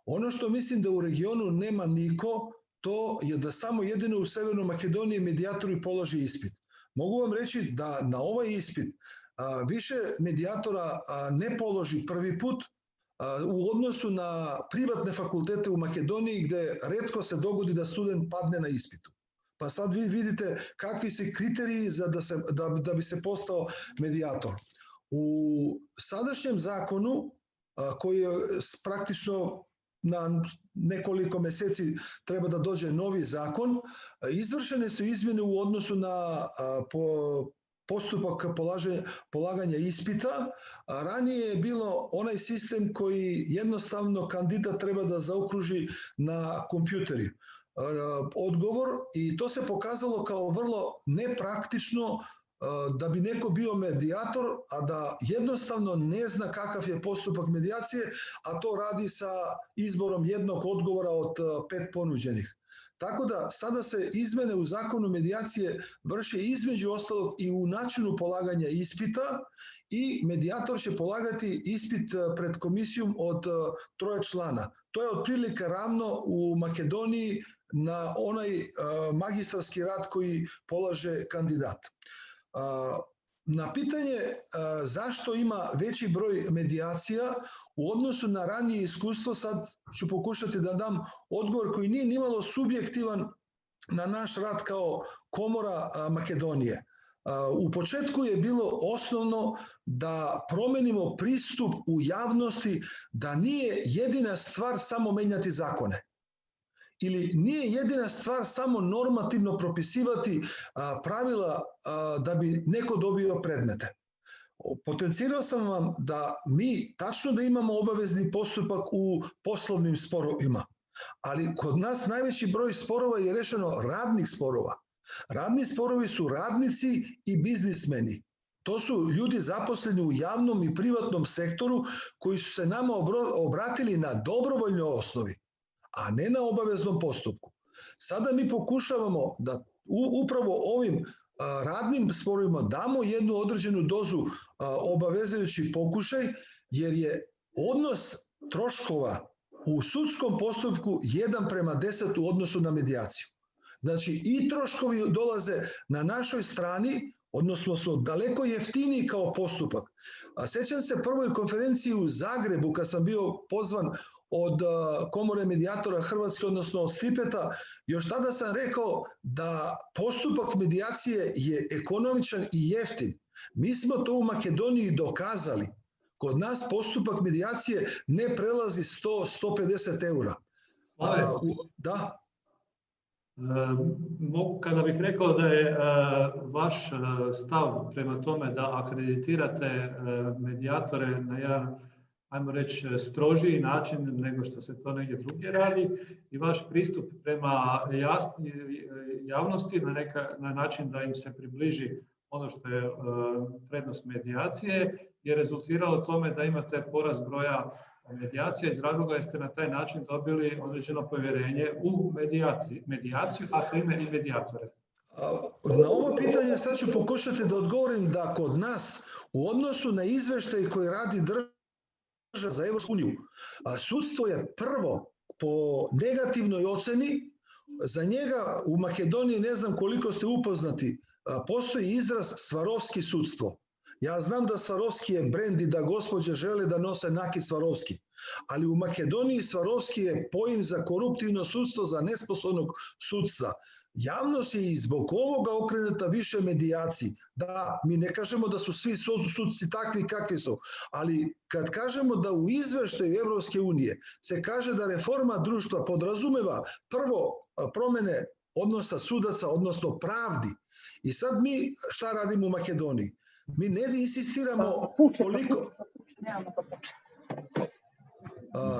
Ono što mislim da u regionu nema niko, to je da samo jedino u Severnoj Makedoniji medijatori polaže ispit. Mogu vam reći da na ovaj ispit više medijatora ne položi prvi put u odnosu na privatne fakultete u Makedoniji, gde retko se dogodi da student padne na ispitu. Pa sad vi vidite kakvi su kriteriji da bi se postao medijator. U sadašnjem zakonu, koji je praktično na nekoliko meseci treba da dođe novi zakon, izvršene su izmjene u odnosu na postupak polaganja ispita. Ranije je bilo onaj sistem koji jednostavno kandidat treba da zaokruži na kompjuteri odgovor, i to se pokazalo kao vrlo nepraktično da bi neko bio medijator, a da jednostavno ne zna kakav je postupak medijacije, a to radi sa izborom jednog odgovora od 5 ponuđenih. Tako da sada se izmene u zakonu medijacije vrše između ostalog i u načinu polaganja ispita, i medijator će polagati ispit pred komisijom od 3 člana. To je otprilike ravno u Makedoniji na onaj magistarski rad koji polaže kandidat. Na pitanje zašto ima veći broj medijacija u odnosu na ranije iskustvo, sad ću pokušati da dam odgovor koji nije nimalo subjektivan na naš rad kao komora Makedonije. U početku je bilo osnovno da promenimo pristup u javnosti, da nije jedina stvar samo menjati zakone. Ili nije jedina stvar samo normativno propisivati pravila da bi neko dobio predmete. Potencirao sam vam da mi tačno da imamo obavezni postupak u poslovnim sporovima, ali kod nas najveći broj sporova je rešeno radnih sporova. Radni sporovi su radnici i biznismeni. To su ljudi zaposleni u javnom i privatnom sektoru koji su se nama obratili na dobrovoljnoj osnovi, a ne na obaveznom postupku. Sada mi pokušavamo da upravo ovim radnim sporovima damo jednu određenu dozu obavezujući pokušaj, jer je odnos troškova u sudskom postupku 1:10 u odnosu na medijaciju. Znači i troškovi dolaze na našoj strani, odnosno su daleko jeftiniji kao postupak. A sećam se prvoj konferenciji u Zagrebu kad sam bio pozvan od Komore medijatora Hrvatske, odnosno od Stipeta, još tada sam rekao da postupak medijacije je ekonomičan i jeftin. Mi smo to u Makedoniji dokazali. Kod nas postupak medijacije ne prelazi 100-150 eura. Da? Kada bih rekao da je vaš stav prema tome da akreditirate medijatore na jedan, ajmo reći, strožiji način nego što se to negdje drugdje radi i vaš pristup prema javnosti na način da im se približi ono što je prednost medijacije je rezultiralo tome da imate porast broja medijacija iz razloga jer ste na taj način dobili određeno povjerenje u medijaciju, a time i medijatore. Na ovo pitanje sad ću pokušati da odgovorim da kod nas u odnosu na izveštaj koji radi država za Evropsku uniju, sudstvo je prvo po negativnoj oceni. Za njega u Makedoniji, ne znam koliko ste upoznati, postoji izraz Svarovski sudstvo. Ja znam da Svarovski je brend i da gospođe žele da nose Naki Svarovski, ali u Makedoniji Svarovski je pojam za koruptivno sudstvo, za nesposobnog sudca. Javnost je i zbog ovoga okrenuta više medijaciji. Da, mi ne kažemo da su svi sudci takvi kakvi su, ali kad kažemo da u izveštaju Evropske unije se kaže da reforma društva podrazumeva prvo promene odnosa sudaca, odnosno pravdi. I sad mi šta radimo u Makedoniji? Mi ne insistiramo toliko...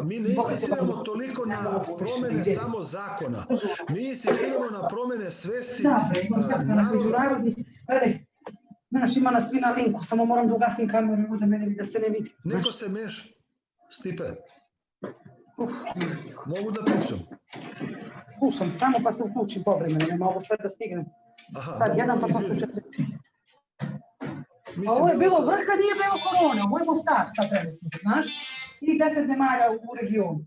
Mi ne insistiramo toliko na promene samo zakona. Mi insistiramo na promene svesti naroda. Znaš, ima nas svi na linku, samo moram da ugasim kameru da mene da se ne vidi. Neko se meš, Stipe. Mogu da pričam? Slušam samo pa se uključim povremeno, ne mogu sve da stignem. Sad jedan pa posle 4. Ovo je bilo vrh kad nije bilo korona, ovo je Mostar sad trenutno, znaš? I 10 zemalja u regionu.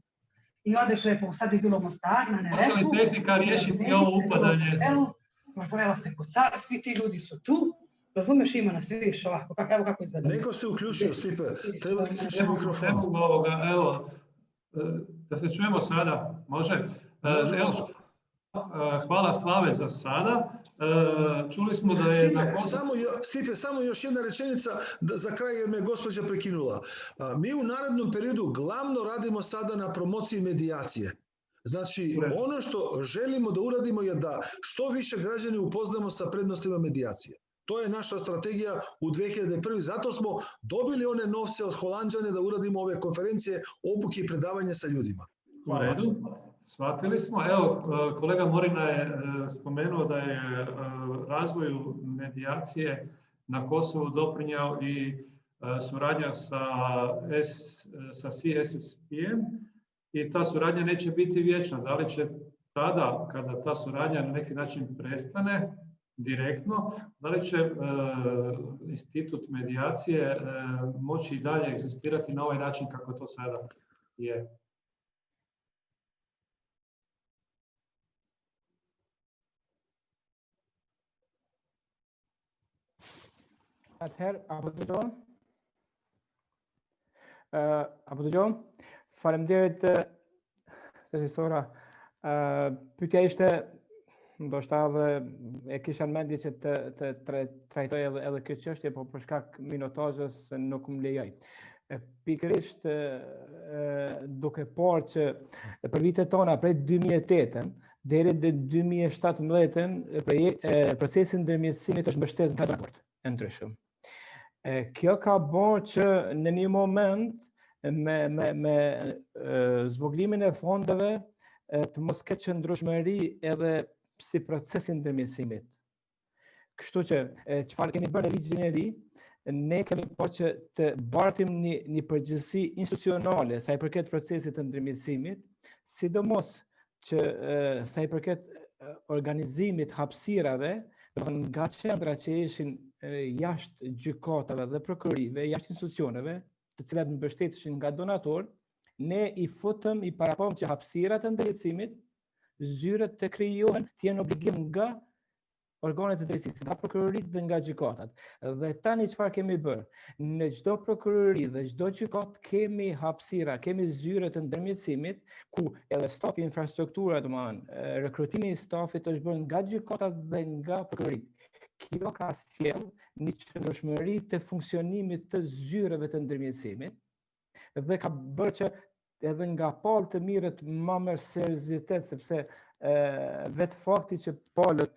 I odeš lepo, sad bi bilo Mostar, na Neretvu. Može li tehnika riješiti ovo upadanje? Evo se kucar, svi ti ljudi su tu. Razumeš, ima nas, vidiš ovako, evo kako izgleda. Neko se uključio, Stipe, treba da ključi mikrofon. Evo, da se čujemo sada, može? Hvala Slave za sada. Čuli smo da je... Stipe, samo još jedna rečenica za kraj jer me gospođa prekinula. Mi u narednom periodu glavno radimo sada na promociji medijacije. Znači, ono što želimo da uradimo je da što više građani upoznamo sa prednostima medijacije. To je naša strategija u 2001. Zato smo dobili one novce od Holanđane da uradimo ove konferencije, obuke i predavanje sa ljudima. U redu, shvatili smo. Evo, kolega Morina je spomenuo da je razvoju medijacije na Kosovu doprinjao i suradnja sa CSSP-em i ta suradnja neće biti vječna. Da li će tada, kada ta suradnja na neki način prestane, direktno, da li će institut medijacije moći i dalje egzistirati na ovaj način kako to sada je? Atëherë, apo dëgjon? Faleminderit sesora. Pyetja ishte ndoshta edhe e kisha në mendje që të trajtoj edhe këtë çështje, po për shkak minutazhës nuk më lejoj. Pikërisht duke parë që për vitet tona prej 2008 deri në 2017 procesi ndërmjetësimit është mbështetur në raport e ndryshëm. Kjo ka bërë që në një moment me zvoglimin e fondeve të mos ketë qëndrueshmëri edhe si procesin ndërmjetësimit. Kështu që çfarë kemi bërë në ligjin e ri, ne kemi po që të bartim një përgjegjësi institucionale sa i përket procesit të ndërmjetësimit, sidomos që sa i përket organizimit hapësirave, nga qendra që ishin jashtë gjykatave dhe prokurorive, jashtë institucioneve, të cilat mbështeteshin nga donator, ne i futëm, i parapam që hapësirat e ndërmjetësimit zyret të krijohen të jenë obligim nga organet e drejtësisë, nga prokurorit dhe nga gjykatat. Dhe tani çfarë kemi bërë? Në çdo prokurori dhe çdo gjykat kemi hapësira, kemi zyre të ndërmjetësimit ku edhe stafi infrastruktura, domethënë rekrutimi i stafit është bërë nga gjykatat dhe nga prokurorit. Kjo ka sjell një qëndrueshmëri të funksionimit të zyreve të ndërmjetësimit dhe ka bërë që edhe nga palë të mirët ma merr seriozitet, sepse vetë fakti që palët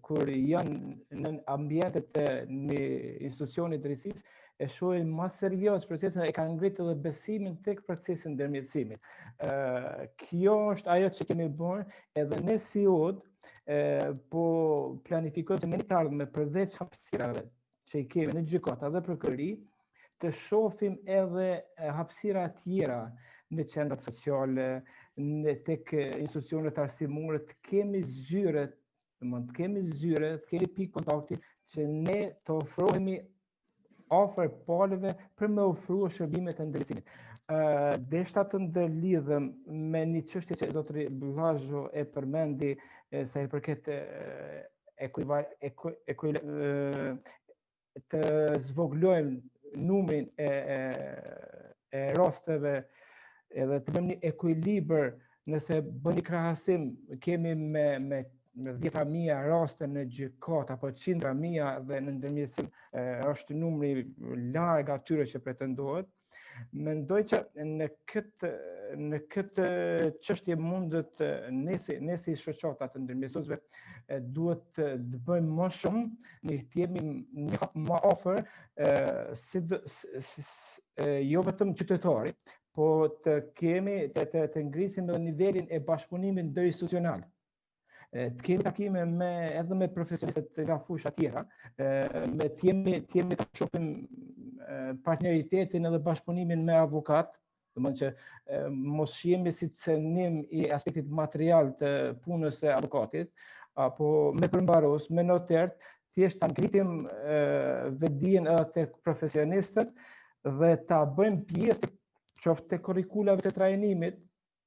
kur janë në ambientet e një institucioni drejtësisë e shohin më serioz procesin, e kanë ngritur edhe besimin tek procesi ndërmjetësimit. Kjo është ajo që kemi bërë edhe ne si UD, po planifikojmë në të ardhme përveç hapësirave që i kemi në gjykata dhe prokurori, të shohim edhe hapësira tjera në qendrat sociale, tek institucionet arsimore, të kemi zyre, të kemi pikë kontakti që ne të ofrohemi afër palëve për me ofruar shërbime të ndërmjetësimit. Deshta të ndërlidhem me një çështje që zotri Vllazho e përmendi sa i përket të zvoglojmë numrin e rasteve edhe të bëjmë një ekuilibër, nëse bëni krahasim kemi me 10.000 raste në gjykat apo 100.000 dhe në ndërmjetësim është numri larg atyre që pretendohet. Mendoj që në këtë çështje mundet ne si shoqata të ndërmjetësuesve duhet të bëjmë më shumë, të jemi një hap më afër, jo vetëm qytetarit, po të kemi të ngrisim edhe nivelin e bashkëpunimit ndërinstitucional. Të kemi takime edhe me profesionistët nga fusha tjera, të jemi të shohim partneritetin edhe bashkëpunimin me avokat, domethënë që mos shihemi si cënim i aspektit material të punës së avokatit, apo me përmbarues, me notar, thjesht ta ngritim vetdijen edhe tek profesionistët dhe ta bëjmë pjesë qoftë të kurrikulave të trajnimit,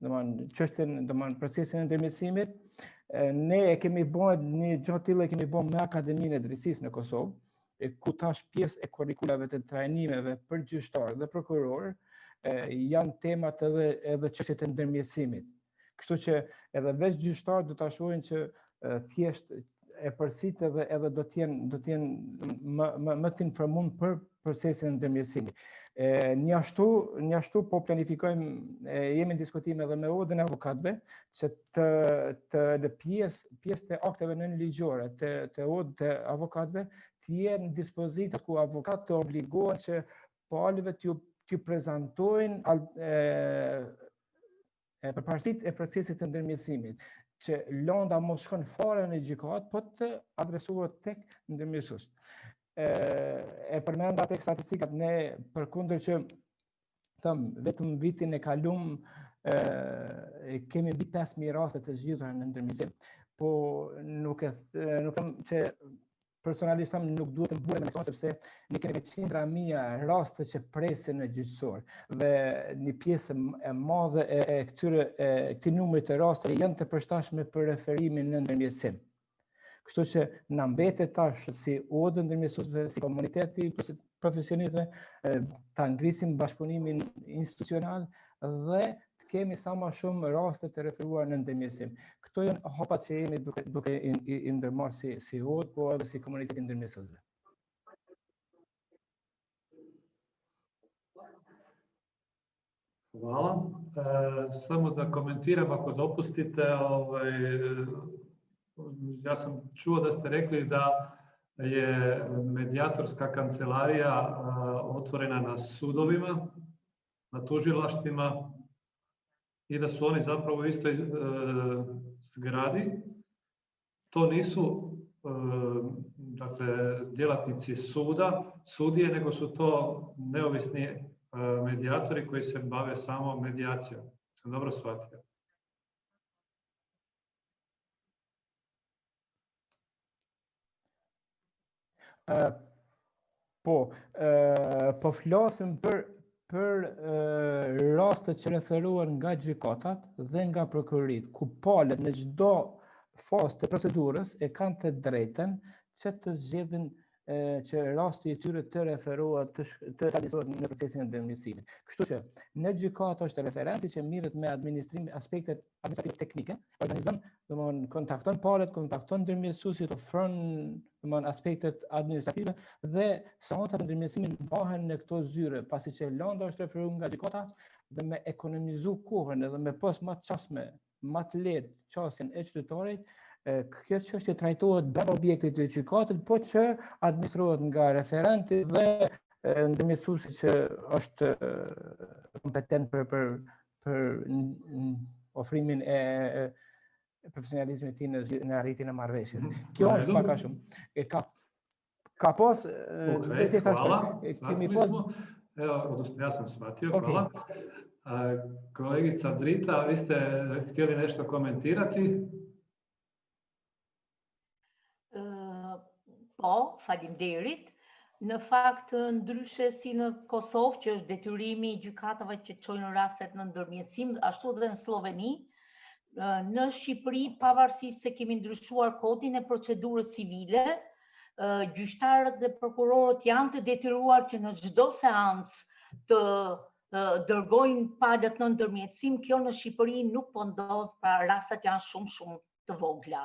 domethënë procesin e ndërmjetësimit. Ne e kemi bërë një gjë të tillë, kemi bërë me Akademinë e Drejtësisë në Kosovë, ku tash pjesë e kurrikulave të trajnimeve për gjyqtarë dhe prokurorë janë temat edhe çështjet e ndërmjetësimit. Kështu që edhe veç gjyqtarët do ta shohin që thjesht e përsit edhe do të jenë më të informuar për procesin e ndërmjetësimit. Njashtu po planifikojmë, jemi në diskutim edhe me Odën e Avokatëve, që në pjesë të akteve nënligjore të Odën të Avokatëve të jenë në dispozitë ku avokatë të obligohen që palëve t'ju prezantojnë përparësitë e procesit të ndërmjetësimit, që lënda mos shkon fare në gjykat, po të adresuar tek ndërmjetësues. E përmenda tek statistikat, ne përkundër që vetëm vitin e kalum kemi mbi 5.000 raste të zgjidhura në ndërmjetësim, po nuk them që personalisht nuk duhet të mburem me këto, sepse ne kemi 100.000 raste që presin në gjyqësor dhe një pjesë e madhe e këtij numri të rasteve janë të përshtatshme për referimin në ndërmjetësim. Kështu që na mbetet tash si Odë ndërmjetësuesve, si komuniteti profesionistëve, ta ngrisim bashkëpunimin institucional dhe të kemi sa më shumë raste të referuar në ndërmjetësim. Këto janë hapat që jemi duke i ndërmarrë si Odë, po edhe si komuniteti ndërmjetësuesve. Hvala. Samo da komentiram ako dopustite, ja sam čuo da ste rekli da je medijatorska kancelarija otvorena na sudovima, na tužilaštvima i da su oni zapravo u istoj zgradi. To nisu djelatnici suda, sudije, nego su to neovisni medijatori koji se bave samo medijacijom. Sam dobro shvatio? Po flasim për rastet që referohen nga gjykatat dhe nga prokurorit, ku palët në çdo fazë të procedurës e kanë të drejten që të zgjedhin që rasti i tyre të referohet të realizohet në procesin e ndërmjetësimit. Kështu që në gjykatë është referenti që mirret me administrimin aspektet administrative teknike, organizon, domthonë kontakton palët, kontakton ndërmjetësuesit, ofron domthonë aspektet administrative dhe seancat e ndërmjetësimit mbahen në këto zyre, pasi që lënda është referuar nga gjykata dhe me ekonomizu kohën edhe me pas më të çastme, më të lehtë çastjen e qytetarit, kjo çështje trajtohet brenda objektit të gjykatit, po që administrohet nga referenti dhe ndërmjetësuesi që është kompetent për ofrimin e profesionalizmit të tij në arritjen e marrëveshjes. Kjo është pak a shumë. Ka pas hvala. Kemi pas odnosno ja sam shvatio, hvala. Kolegica Drita, vi ste htjeli nešto komentirati? Po, faleminderit. Në fakt, ndryshe si në Kosovë, që është detyrimi i gjykatave që çojnë rastet në ndërmjetësim, ashtu edhe në Sloveni, në Shqipëri, pavarësisht se kemi ndryshuar kodin e procedurës civile, gjyqtarët dhe prokurorët janë të detyruar që në çdo seancë të dërgojnë palët në ndërmjetësim. Kjo në Shqipëri nuk po ndodh, pra rastet janë shumë të vogla.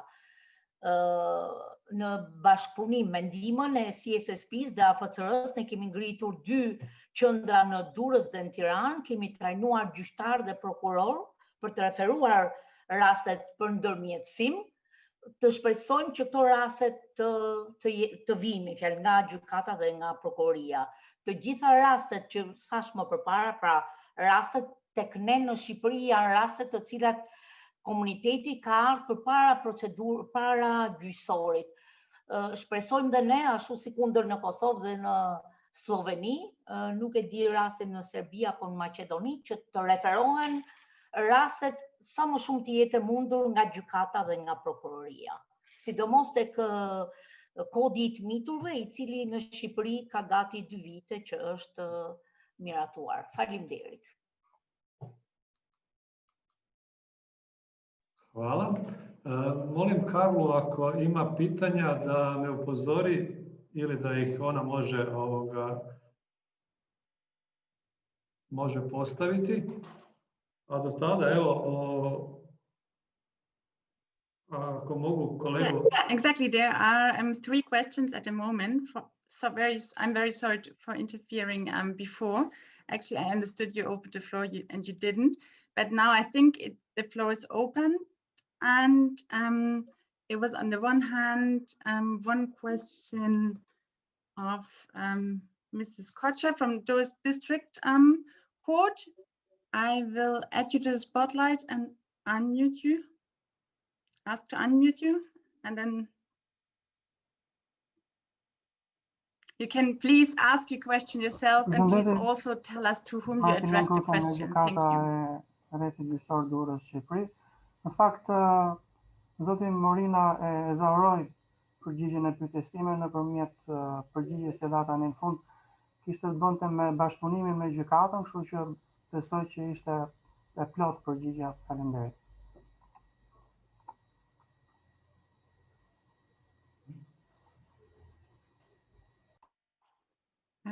Në bashkëpunim me ndihmën e CSSP-s dhe AFCR-s ne kemi ngritur 2 qendra në Durrës dhe në Tiranë, kemi trajnuar gjyqtar dhe prokuror për të referuar rastet për ndërmjetësim. Të shpresojmë që këto raste të vinë, fjalë nga gjykata dhe nga prokuroria. Të gjitha rastet që thash më përpara, pra rastet tek ne në Shqipëri janë raste të cilat komuniteti ka ardhur para gjyqësorit. Shpresojmë dhe ne, ashtu si kundër në Kosovë dhe në Sloveni, nuk e di rastin në Serbi apo në Maqedoni, që të referohen rastet sa më shumë të jetë mundur nga gjykata dhe nga prokuroria. Sidomos tek kodi i të miturve, i cili në Shqipëri ka gati 2 vite që është miratuar. Faleminderit. Hvala. Molim Karlu, ako ima pitanja da me upozori ili da ih ona može postaviti. A do tada, evo, ako mogu kolegu... Yeah, exactly. There are 3 questions at the moment. I'm very sorry for interfering before. Actually, I understood you opened the floor and you didn't. But now I think the floor is open. And it was on the one hand, one question of Mrs. Kocher from Durrës District Court. I will add you to the spotlight and unmute you. Ask to unmute you, and then you can please ask your question yourself, and please also tell us to whom you address the question. Thank you. Në fakt, zoti Morina e zauroi përgjigjen e pyetjes time nëpërmjet përgjigjes së data në fund kishte të bënte me bashkëpunimin me gjykatën, kështu që besoj që ishte e plot përgjigja. Faleminderit.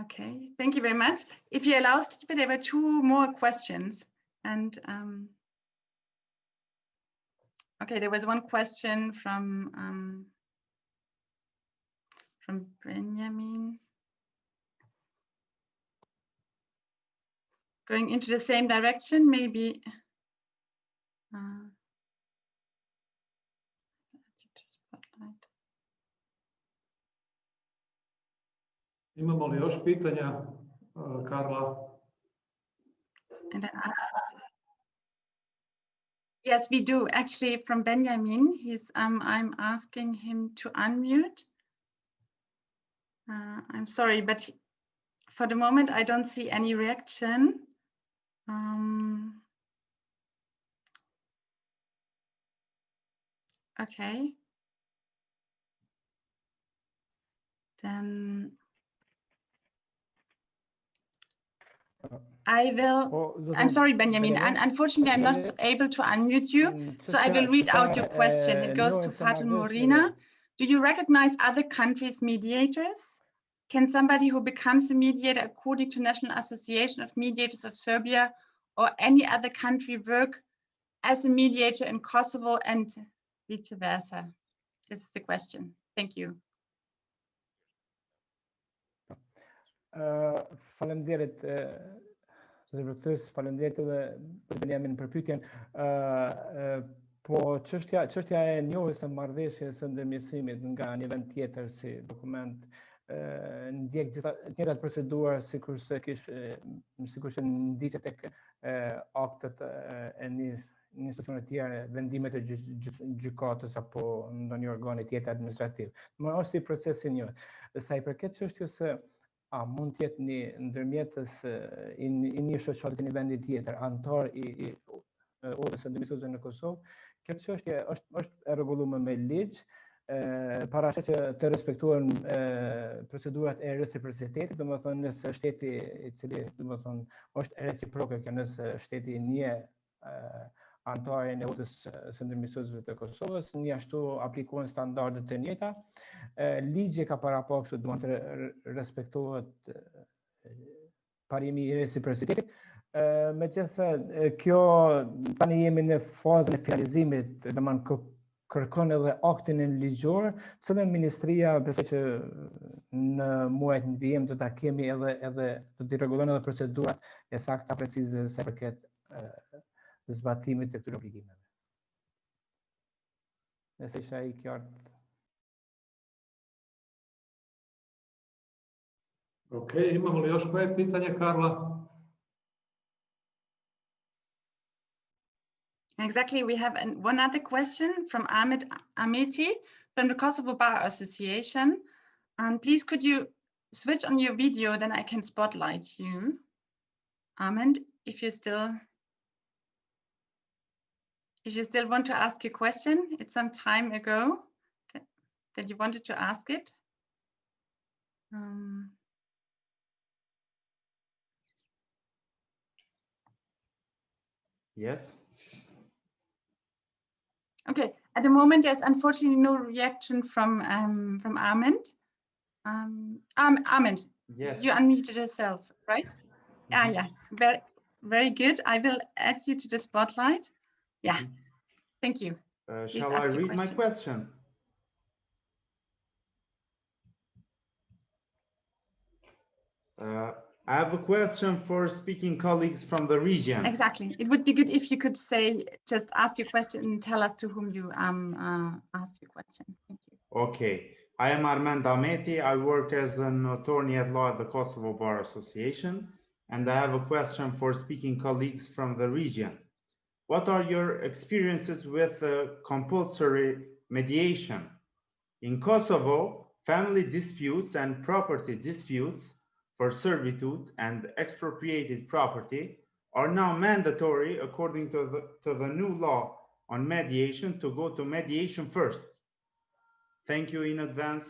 Okay, thank you very much. If you allow, there were 2 more questions, and okay, there was one question from Benjamin. Going into the same direction, maybe. Imamo li još pitanja, Karla? Yes, we do. Actually, from Benjamin, I'm asking him to unmute. I'm sorry, but for the moment, I don't see any reaction. Okay. Then I will, I'm sorry, Benjamin, and unfortunately I'm not able to unmute you, so I will read out your question. It goes to Fatou Morina. Do you recognize other countries' mediators? Can somebody who becomes a mediator according to National Association of Mediators of Serbia or any other country work as a mediator in Kosovo and vice versa? This is the question. Thank you. Faleminderit zëvërtës, faleminderit edhe për Benjamin për pyetjen. Po çështja e njohjes së marrëveshjes së ndërmjetësimit nga një vend tjetër si dokument ndjek gjitha të njëjtat procedura sikurse ndiqet tek aktet e një institucione të tjera, vendimet e gjykatës apo ndonjë organi tjetër administrativ. Më është si procesi i njohjes. Sa i përket çështjes së a mund të jetë një ndërmjetës i një shoqërie të një vendi tjetër, antar i orës së ndërmjetësuese në Kosovë, kjo çështje është e rregulluar me ligj, paraqet që të respektohen procedurat e reciprocitetit, domethënë nëse shteti i cili domethënë është reciproke kjo, nëse shteti një antarën e orës së ndërmjetësuese të Kosovës, një ashtu aplikohen standardet e njëjta. Ligji ka paraqur kështu, duhet të respektohet parimi i reciprocitetit. Megjithëse kjo tani jemi në fazën e finalizimit, domethënë kërkon edhe aktin e ligjor, cilën ministria besoj që në muajt në vijim do ta kemi edhe do t'i rregullon edhe procedurat e sakta precize sa përket zbatimit të këtyre obligimeve. Nëse isha i qartë. Okej, imamo li još koje pitanje, Karla? Exactly, we have one other question from Ahmed Ameti from the Kosovo Bar Association. And please, could you switch on your video, then I can spotlight you. Ahmed, if you still want to ask your question, it's some time ago that you wanted to ask it. Yes. Okay, at the moment, there's unfortunately no reaction from Ahmed. Ahmed, yes. You unmuted yourself, right? Yeah, very good. I will add you to the spotlight. Yeah, thank you. Shall I read my question? I have a question for speaking colleagues from the region. Exactly. It would be good if you could just ask your question and tell us to whom you asked your question. Thank you. Okay. I am Armand Ameti. I work as an attorney at law at the Kosovo Bar Association, and I have a question for speaking colleagues from the region. What are your experiences with compulsory mediation? In Kosovo, family disputes and property disputes for servitude and expropriated property are now mandatory according to the new law on mediation to go to mediation first. Thank you in advance.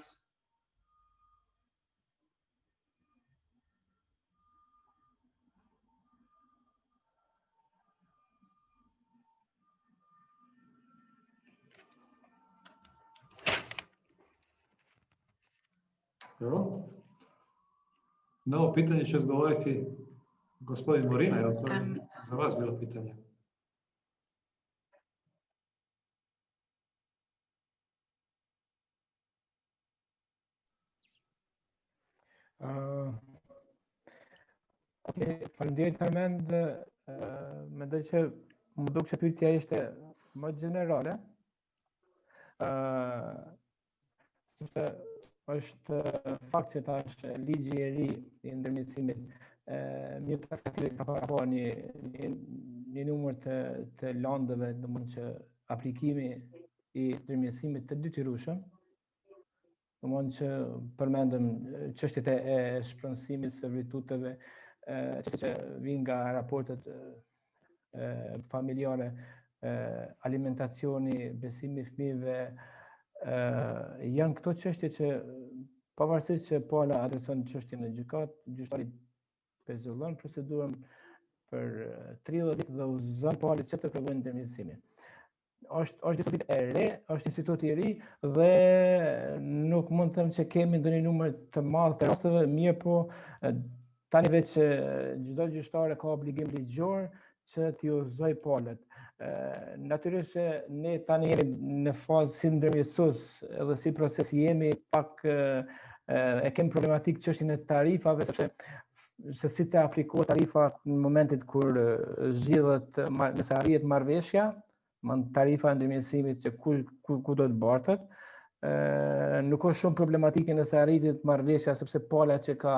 Dobro. Na ovo pitanje će odgovoriti gospodin Morina, je li to za vas bilo pitanje? Faleminderit Armand, mendoj që më duket se pyetja ishte më gjenerale. Sepse është fakt që tash ligji i ri i ndërmjetësimit një taksative ka paraqur një numër të landeve, domethënë që aplikimi i ndërmjetësimit të detyrueshëm, domethënë që përmendëm çështjet e shpronësimit, servituteve, që vijnë nga raportet familjare, alimentacioni, besimi i fëmijëve, janë këto çështje që pavarësisht që po adreson çështjen në gjykatë, gjyqtari pezulon procedurën për 30 ditë dhe uzon palët që të provojnë ndërmjetësimin. Është dispozitë e re, është instituti i ri dhe nuk mund të them që kemi ndonjë numër të madh të rasteve, mirë po tani veç çdo gjyqtar ka obligim ligjor që t'i uzoj palët. Natyrisht që ne tani jemi në fazë si ndërmjetësues edhe si proces jemi pak e kemi problematik çështjen e tarifave, sepse se si të aplikohet tarifa në momentit kur zgjidhet nëse arrihet marrëveshja, tarifa ndërmjetësimit që ku do të bartet. Nuk është shumë problematike nëse arritet marrëveshja, sepse pala që ka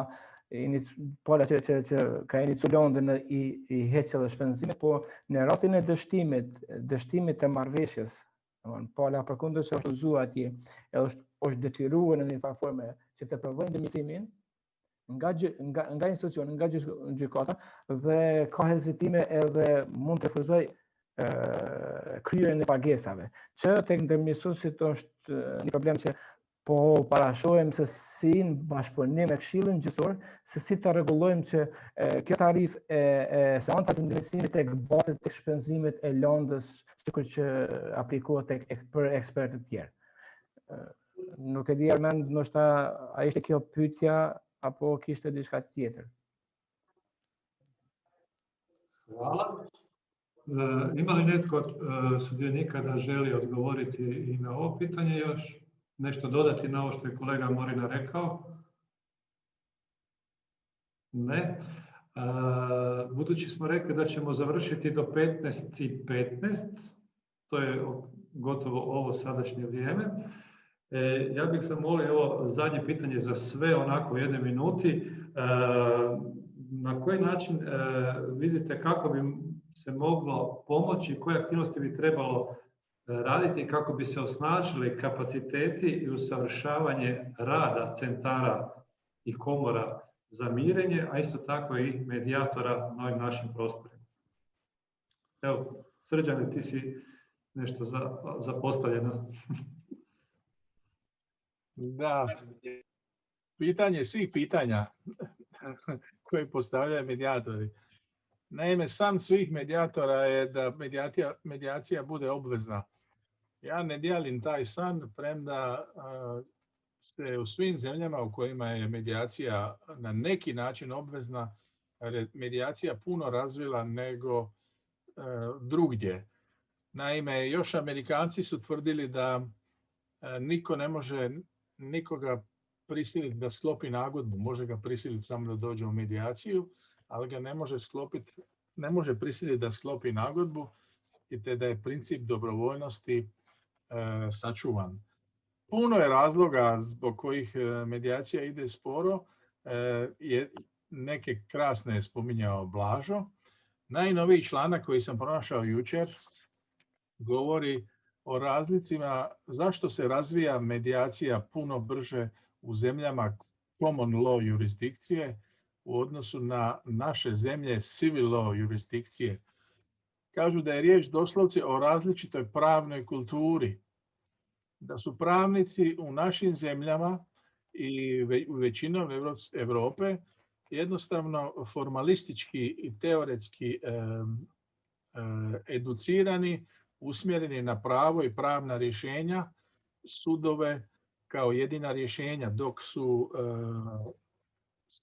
iniciu Londën i heqë dhe shpenzimet, po në rastin e dështimit të marrëveshjes, pala përkundër se është uzuar atje, është detyruar në një farë forme që të provojë ndërmjetësimin nga institucioni, nga gjykata, dhe ka hezitime edhe mund të refuzoj kryerjen e pagesave, që tek ndërmjetësuesit është një problem që po parashohem se si në bashkëpunim me Këshillin Gjyqësor, se si të rregullojmë që kjo tarifë e seancat të ndërmjetësimit tek batet tek shpenzimet e lëndës, sikur që aplikohet për ekspertë të tjerë. Nuk e di Armend, ndoshta a ishte kjo pyetja apo kishte diçka tjetër? Hvala. Ima li netko od sudionika da želi odgovoriti i na ovo pitanje još? Nešto dodati na ovo što je kolega Morina rekao? Ne. Budući smo rekli da ćemo završiti do 15:15, to je gotovo ovo sadašnje vrijeme. Ja bih zamolio ovo zadnje pitanje za sve onako u 1 minuti. Na koji način vidite kako bi se moglo pomoći, koje aktivnosti bi trebalo raditi kako bi se osnažili kapaciteti i usavršavanje rada centara i komora za mirenje, a isto tako i medijatora na ovim našim prostorima. Evo, Srđane, ti si nešto zapostavljeno. Da, pitanje svih pitanja koje postavljaju medijatori. Naime, san svih medijatora je da medijacija bude obvezna. Ja ne dijelim taj san, premda se u svim zemljama u kojima je medijacija na neki način obvezna, medijacija puno razvila nego drugdje. Naime, još Amerikanci su tvrdili da niko ne može nikoga prisiliti da sklopi nagodbu, može ga prisiliti samo da dođe u medijaciju, ali ga ne može prisiliti da sklopi nagodbu, i te da je princip dobrovoljnosti sačuvan. Puno je razloga zbog kojih medijacija ide sporo, neke krasne je spominjao Blažo. Najnoviji članak koji sam pronašao jučer govori o razlicima zašto se razvija medijacija puno brže u zemljama common law jurisdikcije u odnosu na naše zemlje civil law jurisdikcije. Kažu da je riječ doslovce o različitoj pravnoj kulturi. Da su pravnici u našim zemljama i u većinom Europe jednostavno formalistički i teoretski educirani, usmjereni na pravo i pravna rješenja, sudove kao jedina rješenja, dok su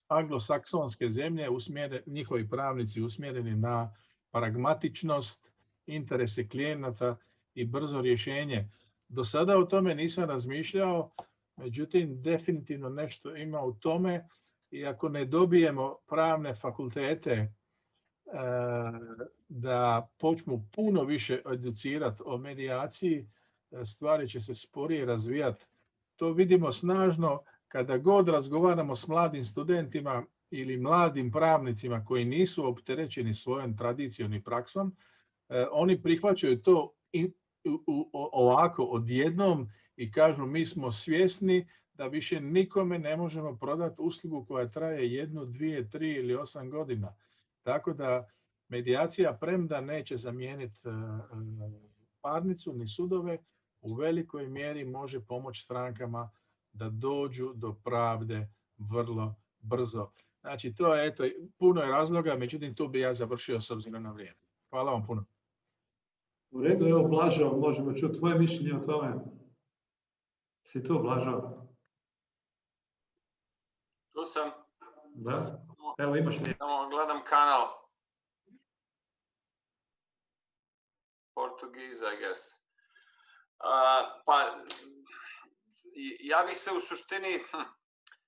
anglosaksonske zemlje, njihovi pravnici usmjereni na pragmatičnost, interese klijenata i brzo rješenje. Do sada o tome nisam razmišljao, međutim definitivno nešto ima u tome, i ako ne dobijemo pravne fakultete da počnu puno više educirati o medijaciji, stvari će se sporije razvijati. To vidimo snažno kada god razgovaramo s mladim studentima ili mladim pravnicima koji nisu opterećeni svojom tradicijom i praksom. Oni prihvaćaju to ovako odjednom i kažu mi smo svjesni da više nikome ne možemo prodati uslugu koja traje 1, 2, 3 ili 8 godina. Tako da medijacija, premda neće zamijeniti parnicu ni sudove, u velikoj mjeri može pomoći strankama da dođu do pravde vrlo brzo. Znači, to je, eto, puno je razloga, međutim, tu bi ja završio s obzirom na vrijeme. Hvala vam puno. U redu, evo Blažo, možemo čuti tvoje mišljenje o tome. Si tu, Blažo? Tu sam. Da, evo imaš li. Samo gledam kanal. Portuguese, I guess. Pa, ja bih se u suštini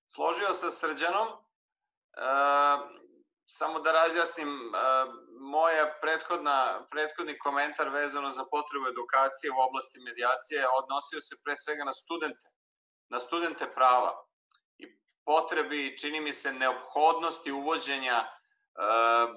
složio sa Srđanom. Samo da razjasnim, moja prethodni komentar vezano za potrebu edukacije u oblasti medijacije odnosio se pre svega na studente prava i potrebi, čini mi se, neophodnosti uvođenja,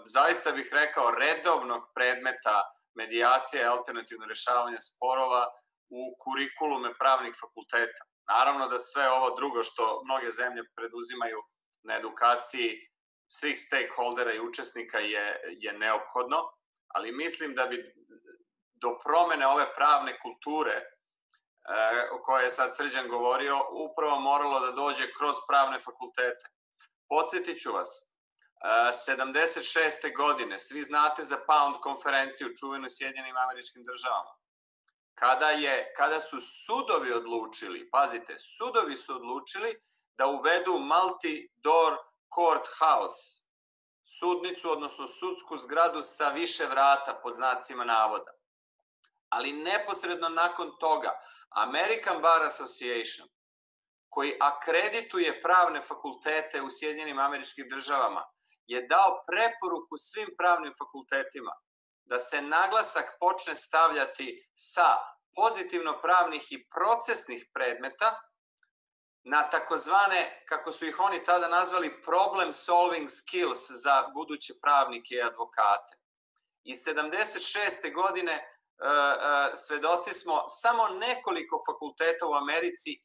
zaista bih rekao, redovnog predmeta medijacije i alternativno rešavanje sporova u kurikulume pravnih fakulteta. Naravno da sve ovo drugo što mnoge zemlje preduzimaju na edukaciji svih stakeholdera i učesnika je neophodno, ali mislim da bi do promene ove pravne kulture o kojoj je sad Srđan govorio, upravo moralo da dođe kroz pravne fakultete. Podsjetit ću vas, 76. godine, svi znate za Pound konferenciju čuvenu u Sjedinjenim Američkim Državama, kada su sudovi odlučili, pazite, sudovi su odlučili da uvedu multi-door courthouse, sudnicu, odnosno sudsku zgradu sa više vrata, pod znacima navoda. Ali neposredno nakon toga, American Bar Association, koji akredituje pravne fakultete u Sjedinjenim Američkim Državama, je dao preporuku svim pravnim fakultetima da se naglasak počne stavljati sa pozitivno pravnih i procesnih predmeta na takozvane, kako su ih oni tada nazvali, problem solving skills za buduće pravnike i advokate. I 76. godine svedoci smo, samo nekoliko fakulteta u Americi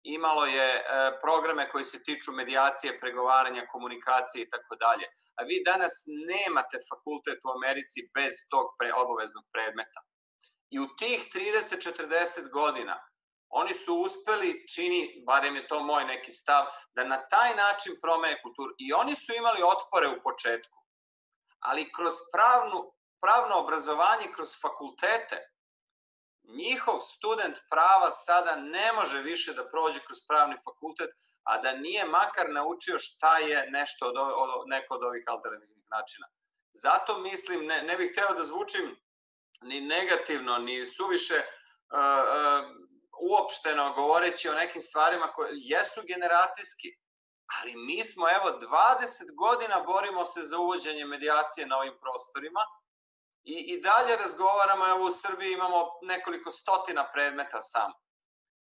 imalo je programe koji se tiču medijacije, pregovaranja, komunikacije i tako dalje. A vi danas nemate fakultet u Americi bez tog obaveznog predmeta. I u tih 30-40 godina oni su uspeli, barem je to moj neki stav, da na taj način promene kulturu. I oni su imali otpore u početku, ali kroz pravno obrazovanje, kroz fakultete, njihov student prava sada ne može više da prođe kroz pravni fakultet, a da nije makar naučio šta je neko od ovih alternativnih načina. Zato mislim, ne bih hteo da zvučim ni negativno, ni suviše uopšteno govoreći o nekim stvarima koje jesu generacijski, ali mi smo, 20 godina borimo se za uvođenje medijacije na ovim prostorima i dalje razgovaramo, u Srbiji imamo nekoliko stotina predmeta samo.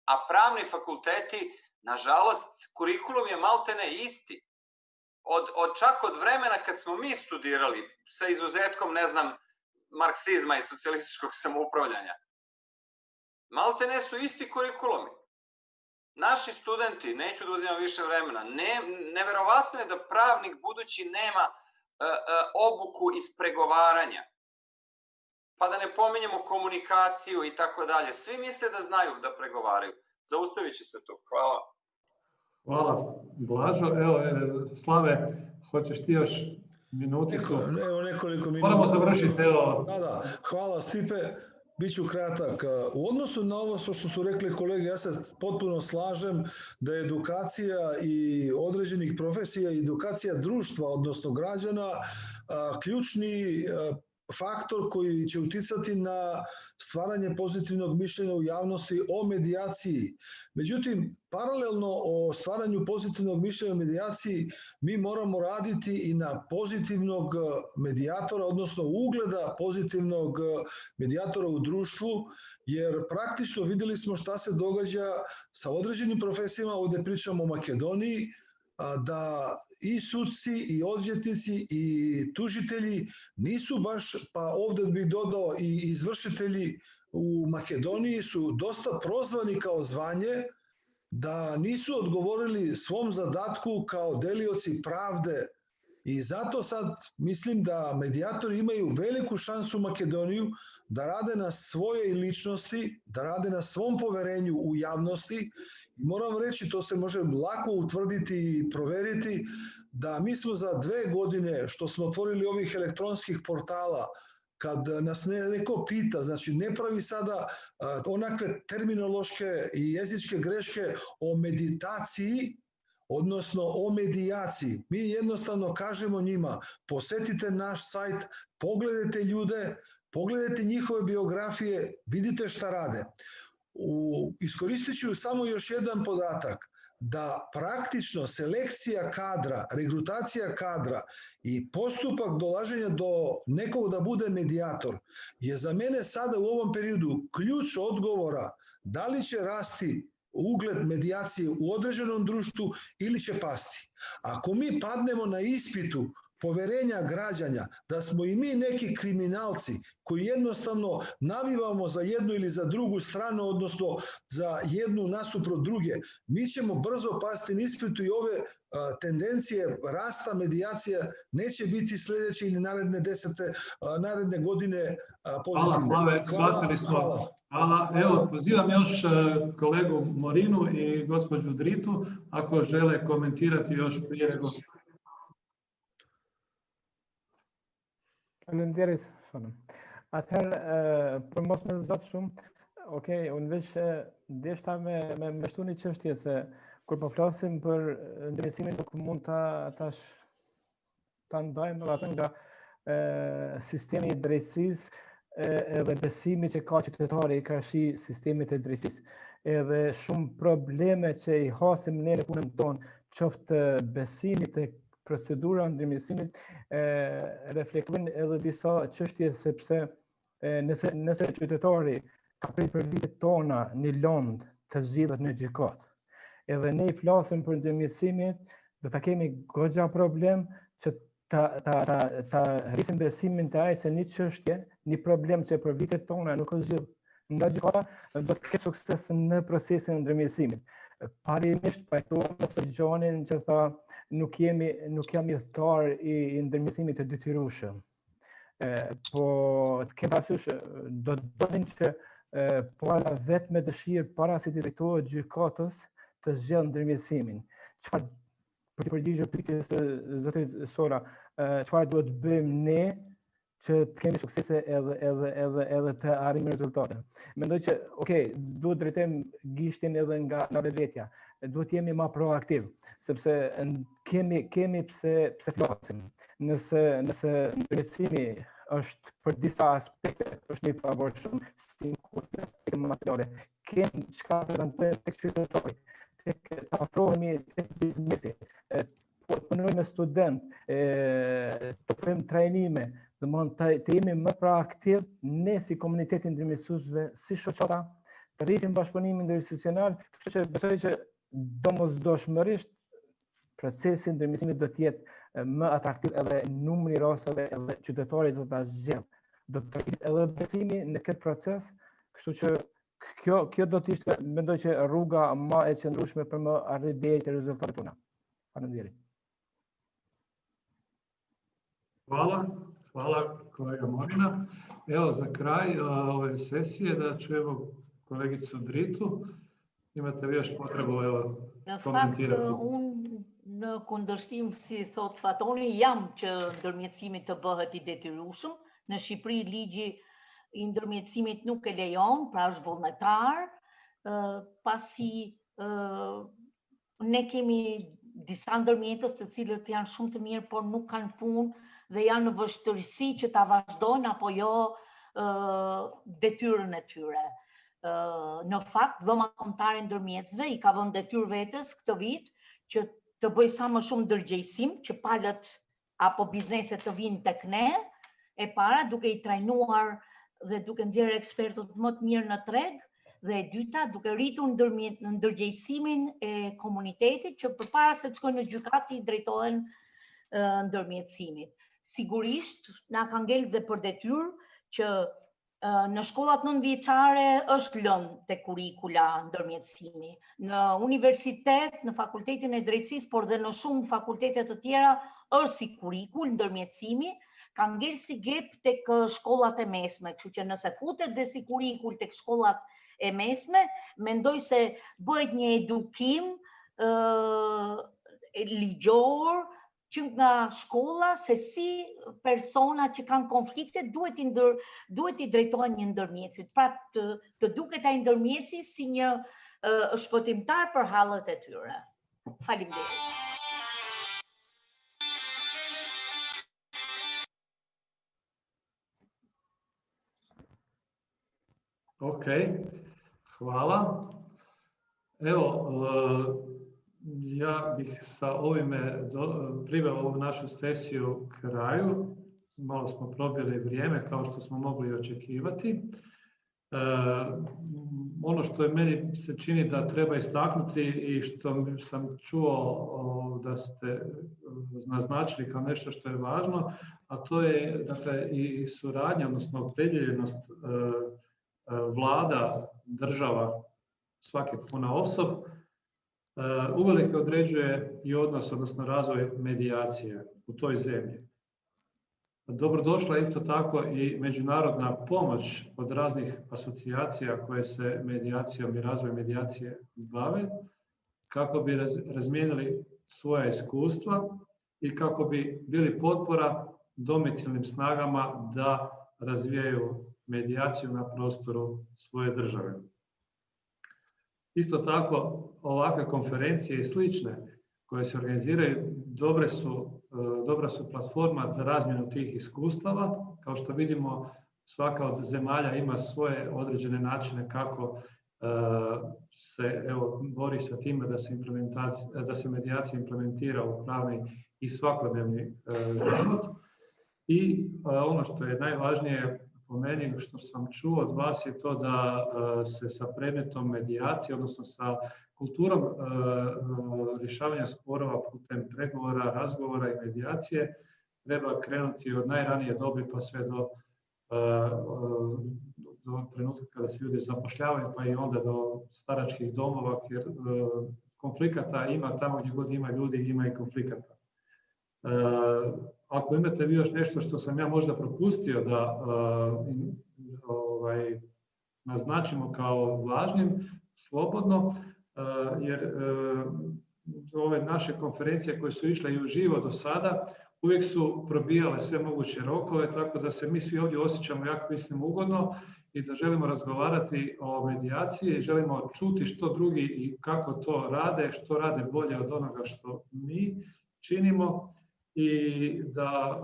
A pravni fakulteti, nažalost, kurikulum je maltene isti. Čak od vremena kad smo mi studirali, sa izuzetkom, marksizma i socijalističkog samoupravljanja, maltene su isti kurikulumi. Naši studenti, neću da uzimam više vremena, neverovatno je da pravnik budući nema obuku iz pregovaranja. Pa da ne pominjemo komunikaciju i tako dalje. Svi misle da znaju da pregovaraju. Zaustavit ću se tu. Hvala. Hvala, Blažo. Evo, Slave, hoćeš ti još minuticu? Evo nekoliko minuta. Moramo završiti, evo. Da, hvala Stipe. Biću kratak. U odnosu na ovo što su rekli kolege, ja se potpuno slažem da je edukacija i određenih profesija i edukacija društva, odnosno građana, ključni faktor koji će uticati na stvaranje pozitivnog mišljenja u javnosti o medijaciji. Međutim, paralelno o stvaranju pozitivnog mišljenja o medijaciji, mi moramo raditi i na pozitivnog medijatora, odnosno ugleda pozitivnog medijatora u društvu, jer praktično videli smo šta se događa sa određenim profesijama, ovde pričamo o Makedoniji, da i sudci i odvjetnici i tužitelji nisu baš, pa ovde bih dodao i izvršitelji u Makedoniji su dosta prozvani kao zvanje, da nisu odgovorili svom zadatku kao delioci pravde I zato sad mislim da medijatori imaju veliku šansu u Makedoniju da rade na svojoj ličnosti, da rade na svom poverenju u javnosti. I moram reći, to se može lako utvrditi i proveriti, da mi smo za 2 godine što smo otvorili ovih elektronskih portala, kad nas neko pita, znači ne pravi sada onakve terminološke i jezičke greške o meditaciji, odnosno o medijaciji. Mi jednostavno kažemo njima, posetite naš sajt, pogledajte ljude, pogledajte njihove biografije, vidite šta rade. Iskoristit ću samo još jedan podatak, da praktično selekcija kadra, regrutacija kadra i postupak dolaženja do nekog da bude medijator je za mene sada u ovom periodu ključ odgovora da li će rasti ugled medijacije u određenom društvu ili će pasti. Ako mi padnemo na ispitu poverenja građanja da smo i mi neki kriminalci koji jednostavno navivamo za jednu ili za drugu stranu, odnosno za jednu nasuprot druge, mi ćemo brzo pasti na ispitu i ove tendencije rasta medijacija neće biti sljedeće ili naredne godine pozitivne. Hvala, Slave, shvatili smo. Hvala. Evo, pozivam još kolegu Morinu i gospođu Dritu, ako žele komentirati još prije nego... Faleminderit shumë. Atëherë, për mos me zot shumë, okay, unë veç deshta me mbështu një çështje se kur po flasim për ndërmjetësimin nuk mund ta ndajmë atë nga sistemi i drejtësisë edhe besimi që ka qytetari i krashi sistemit të drejtësisë. Edhe shumë probleme që i hasim ne në punën tonë, qoftë besimi të procedura ndërmjetësimit reflektojnë edhe disa çështje sepse nëse qytetari ka prej për vitet tona një lond të zgjidhet në gjykat, edhe ne i flasim për ndërmjetësimit, do ta kemi goxha problem që ta rrisim besimin të ai se një çështje, një problem që për vitet tona nuk është zgjidhur nga gjykata, do të ketë sukses në procesin e ndërmjetësimit. Parimisht pajtohem me Gjonin që tha nuk jam idhëtar i ndërmjetësimit të detyrueshëm. Po të kem parasysh do të thonë që para vetëm me dëshirë para se të drejtohet gjykatës të zgjidhë ndërmjetësimin. Çfarë për të përgjigjur pyetjes së zotit Sora, çfarë duhet bëjmë ne që të kemi suksese edhe të arrijmë rezultate. Mendoj që, duhet drejtojmë gishtin edhe nga vetvetja, duhet jemi më proaktiv, sepse kemi pse flasim. Nëse ndërmjetësimi është për disa aspekte është një favorshëm, si aspekte materiale, kemi çka prezantojmë tek qytetari, tek të afrohemi tek biznesi, të punojmë me student, të ofrojmë trajnime, të jemi më proaktiv ne si komuniteti ndërmjetësuesve, si shoqata, të rrisim bashkëpunimin ndërinstitucional, kështu që besoj që domosdoshmërisht procesi i ndërmjetësimit do të jetë më atraktiv edhe numri i rasteve edhe qytetarit do ta zgjidh. Do të rritet edhe besimi në këtë proces, kështu që kjo do të ishte, mendoj që rruga më e qëndrueshme për më arritur deri te rezultatet tona. Faleminderit. Hvala kolega Morina. Evo za kraj ove sesije da čujemo kolegicu Dritu. Imate li još potrebu komentirati? Në fakt, unë në kundërshtim, si thot Fatoni, jam që ndërmjetësimi të bëhet i detyrueshëm. Në Shqipëri ligji i ndërmjetësimit nuk e lejon, pra është vullnetar, pasi ne kemi disa ndërmjetës të cilët janë shumë të mirë, por nuk kanë punë dhe janë në vështirësi që ta vazhdojnë apo jo detyrën e tyre. Në fakt, dhoma kombëtare e ndërmjetësve i ka vënë detyrë vetes këtë vit që të bëj sa më shumë ndërgjegjësim, që palët apo bizneset të vinë tek ne, e para duke i trajnuar dhe duke nxjerrë ekspertët më të mirë në treg, dhe e dyta duke rritur ndërgjegjësimin e komunitetit që përpara se të shkojnë në gjykat i drejtohen ndërmjetësimit. Sigurisht, na ka ngel dhe për detyrë që Në shkollat nënvjeçare është lënë te kurrikula ndërmjetësimi. Në universitet, në fakultetin e drejtësisë, por dhe në shumë fakultete të tjera është si kurrikul ndërmjetësimi, ka ngel si gep tek shkollat e mesme, kështu që nëse futet dhe si kurrikul tek shkollat e mesme, mendoj se bëhet një edukim ligjor që nga shkolla se si persona që kanë konflikte duhet i drejtohen një ndërmjetësit. Pra të duket ai ndërmjetësi si një shpëtimtar për hallet e tyre. Faleminderit. Ok, hvala. Evo, ja bih sa ovime priveo ovu našu sesiju kraju. Malo smo probili vrijeme kao što smo mogli očekivati. Ono što je meni se čini da treba istaknuti i što sam čuo da ste naznačili kao nešto što je važno, a to je dakle, i suradnja, odnosno opredjeljenost vlada, država, svaki ponaosob, uvelike određuje i odnos, odnosno razvoj medijacije u toj zemlji. Dobrodošla je isto tako i međunarodna pomoć od raznih asocijacija koje se medijacijom i razvojem medijacije bave, kako bi razmijenili svoja iskustva i kako bi bili potpora domicilnim snagama da razvijaju medijaciju na prostoru svoje države. Isto tako, ovakve konferencije i slične koje se organiziraju dobra su platforma za razmjenu tih iskustava. Kao što vidimo, svaka od zemalja ima svoje određene načine kako se bori sa time da se medijacija implementira u pravni i svakodnevni život. I ono što je najvažnije po meni, što sam čuo od vas, je to da se sa predmetom medijacije, odnosno sa kulturom rješavanja sporova putem pregovora, razgovora i medijacije treba krenuti od najranije dobi pa sve do trenutka kada se ljudi zapošljavaju, pa i onda do staračkih domova, jer konflikata ima tamo gdje god ima ljudi, ima i konflikata. Ako imate vi još nešto što sam ja možda propustio da naznačimo kao važnim, slobodno, jer ove naše konferencije koje su išle i uživo do sada uvijek su probijale sve moguće rokove, tako da se mi svi ovdje osjećamo jako ugodno i da želimo razgovarati o medijaciji i želimo čuti što drugi i kako to rade, što rade bolje od onoga što mi činimo i da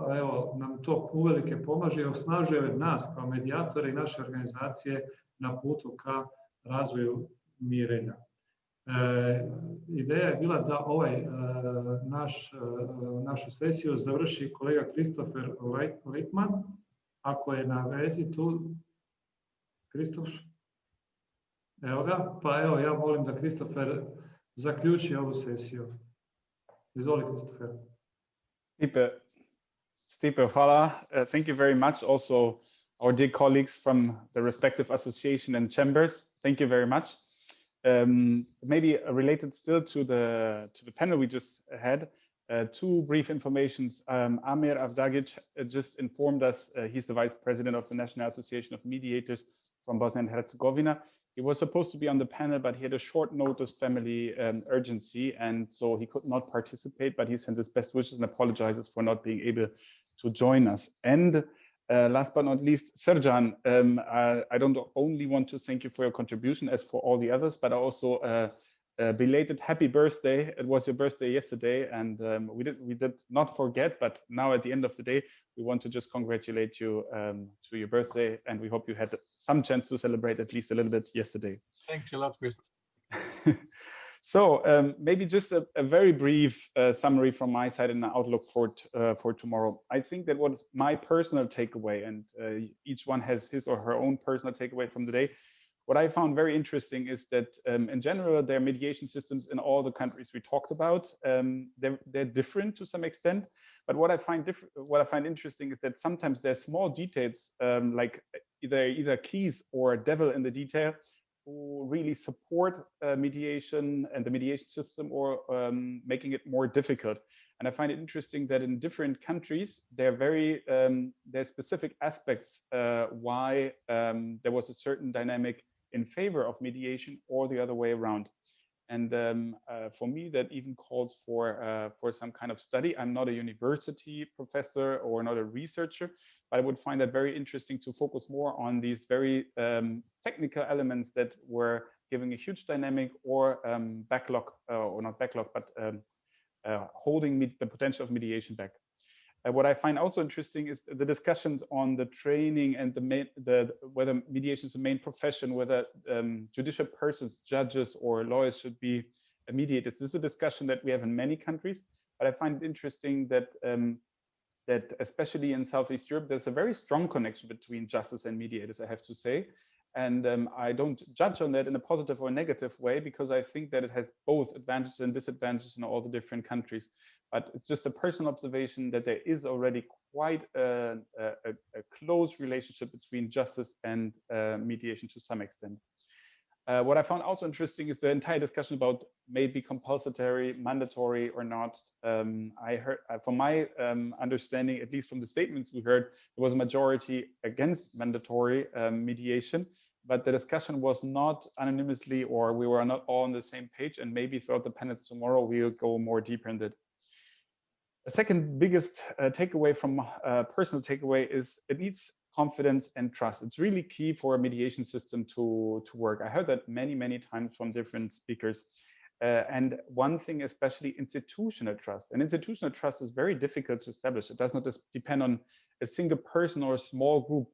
nam to uvelike pomaže i osnažuje nas kao medijatore i naše organizacije na putu ka razvoju mirenja. Ideja je bila da našu sesiju završi kolega Christopher Leitman. Ako je na vezi tu, Kristof? Evo ga, pa ja molim da Christopher zaključi ovu sesiju. Izvoli, Christopher. Stipe, hvala. Thank you very much. Also, our dear colleagues from the respective association and chambers, thank you very much. Maybe related still to the panel we just had, two brief informations. Amir Avdagic just informed us he's the vice president of the National Association of Mediators from Bosnia and Herzegovina. He was supposed to be on the panel, but he had a short notice family urgency, and so he could not participate, but he sent his best wishes and apologizes for not being able to join us. And last but not least, Serjan, I don't only want to thank you for your contribution as for all the others, but also belated happy birthday. It was your birthday yesterday, and we did not forget, but now at the end of the day, we want to just congratulate you to your birthday, and we hope you had some chance to celebrate at least a little bit yesterday. Thanks a lot, Chris. So maybe just a very brief summary from my side and an outlook for tomorrow. I think that what my personal takeaway, and each one has his or her own personal takeaway from the day, what I found very interesting is that in general, there are mediation systems in all the countries we talked about. They're different to some extent, but what I find interesting is that sometimes there's small details, like either keys or devil in the detail who really support mediation and the mediation system, or making it more difficult. And I find it interesting that in different countries, there's specific aspects why there was a certain dynamic in favor of mediation or the other way around. And for me, that even calls for some kind of study. I'm not a university professor or not a researcher, but I would find that very interesting to focus more on these very technical elements that were giving a huge dynamic or backlog, or not backlog, but holding the potential of mediation back. What I find also interesting is the discussions on the training and whether mediation is the main profession, whether judicial persons, judges or lawyers should be mediators. This is a discussion that we have in many countries, but I find it interesting that that especially in Southeast Europe, there's a very strong connection between justice and mediators, I have to say. And I don't judge on that in a positive or negative way, because I think that it has both advantages and disadvantages in all the different countries. But it's just a personal observation that there is already quite a close relationship between justice and mediation to some extent. What I found also interesting is the entire discussion about maybe compulsory, mandatory or not. I heard, from my understanding, at least from the statements we heard, there was a majority against mandatory mediation, but the discussion was not anonymously, or we were not all on the same page, and maybe throughout the panels tomorrow, we'll go more deeper in that. The second biggest takeaway from personal takeaway is it needs confidence and trust. It's really key for a mediation system to work. I heard that many times from different speakers. And one thing, especially institutional trust. And institutional trust is very difficult to establish. It does not just depend on a single person or a small group,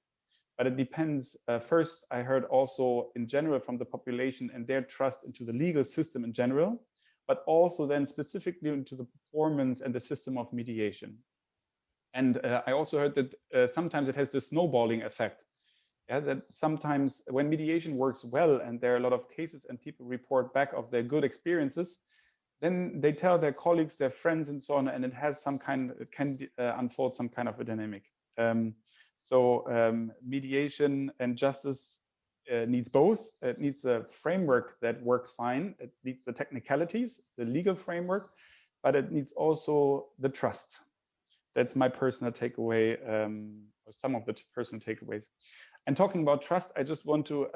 but it depends. First, I heard also in general from the population and their trust into the legal system in general, but also then specifically into the performance and the system of mediation. And I also heard that sometimes it has the snowballing effect. Yeah, that sometimes when mediation works well and there are a lot of cases and people report back of their good experiences, then they tell their colleagues, their friends and so on, and it has some kind, it can unfold some kind of a dynamic. Mediation and justice needs both. It needs a framework that works fine. It needs the technicalities, the legal framework, but it needs also the trust. That's my personal takeaway, or some of the personal takeaways. And talking about trust, I just want to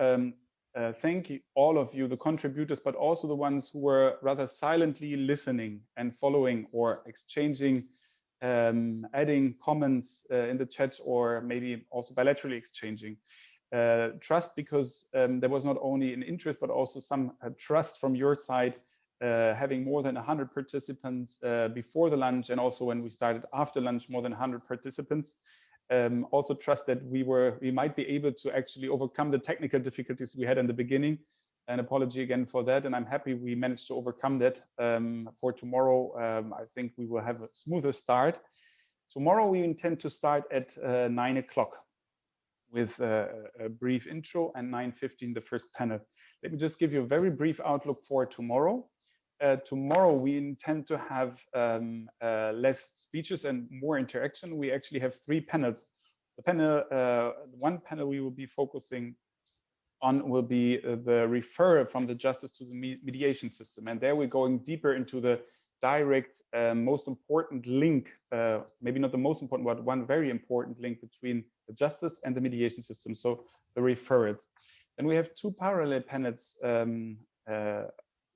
thank all of you, the contributors, but also the ones who were rather silently listening and following or exchanging, adding comments in the chat, or maybe also bilaterally exchanging. Trust, because there was not only an interest, but also some trust from your side, having more than 100 participants before the lunch, and also when we started after lunch, more than 100 participants. Also trust that we might be able to actually overcome the technical difficulties we had in the beginning. An apology again for that, and I'm happy we managed to overcome that. For tomorrow, I think we will have a smoother start. Tomorrow we intend to start at 9 o'clock with a brief intro, and 9:15 the first panel. Let me just give you a very brief outlook for tomorrow. Tomorrow we intend to have less speeches and more interaction. We actually have 3 panels. The panel, one panel we will be focusing on will be the referral from the justice to the mediation system. And there we're going deeper into the direct, most important link, maybe not the most important, but one very important link between the justice and the mediation system, so the referrals. Then we have 2 parallel panels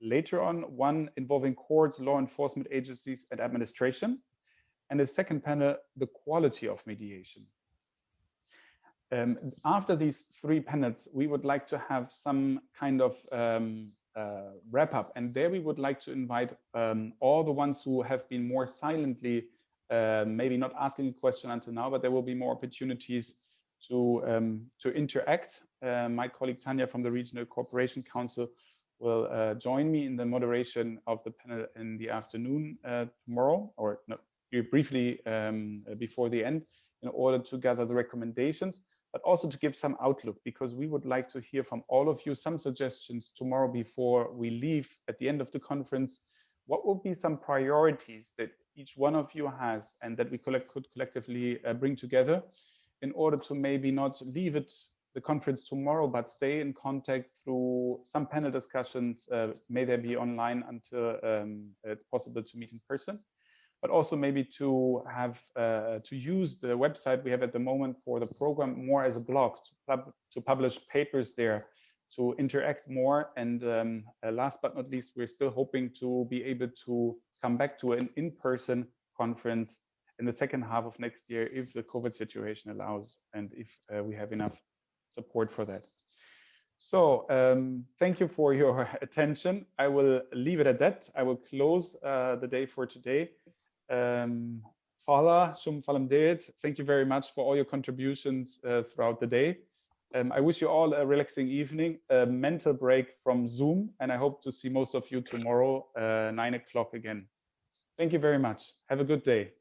later on, one involving courts, law enforcement agencies, and administration, and the second panel, the quality of mediation. After these 3 panels, we would like to have some kind of wrap up, and there we would like to invite all the ones who have been more silently, maybe not asking a question until now, but there will be more opportunities to interact. My colleague Tanya from the Regional Cooperation Council will join me in the moderation of the panel in the afternoon tomorrow, or no, briefly before the end, in order to gather the recommendations, but also to give some outlook, because we would like to hear from all of you some suggestions tomorrow before we leave at the end of the conference. What will be some priorities that each one of you has and that we could collectively bring together in order to maybe not leave it the conference tomorrow, but stay in contact through some panel discussions. May they be online until it's possible to meet in person, but also maybe to have to use the website we have at the moment for the program more as a blog, to publish papers there, to interact more. And last but not least, we're still hoping to be able to come back to an in-person conference in the second half of next year if the COVID situation allows and if we have enough support for that. So thank you for your attention. I will leave it at that. I will close the day for today. Fala, Shum Falam Deet, thank you very much for all your contributions throughout the day. I wish you all a relaxing evening, a mental break from Zoom, and I hope to see most of you tomorrow, 9 o'clock again. Thank you very much. Have a good day.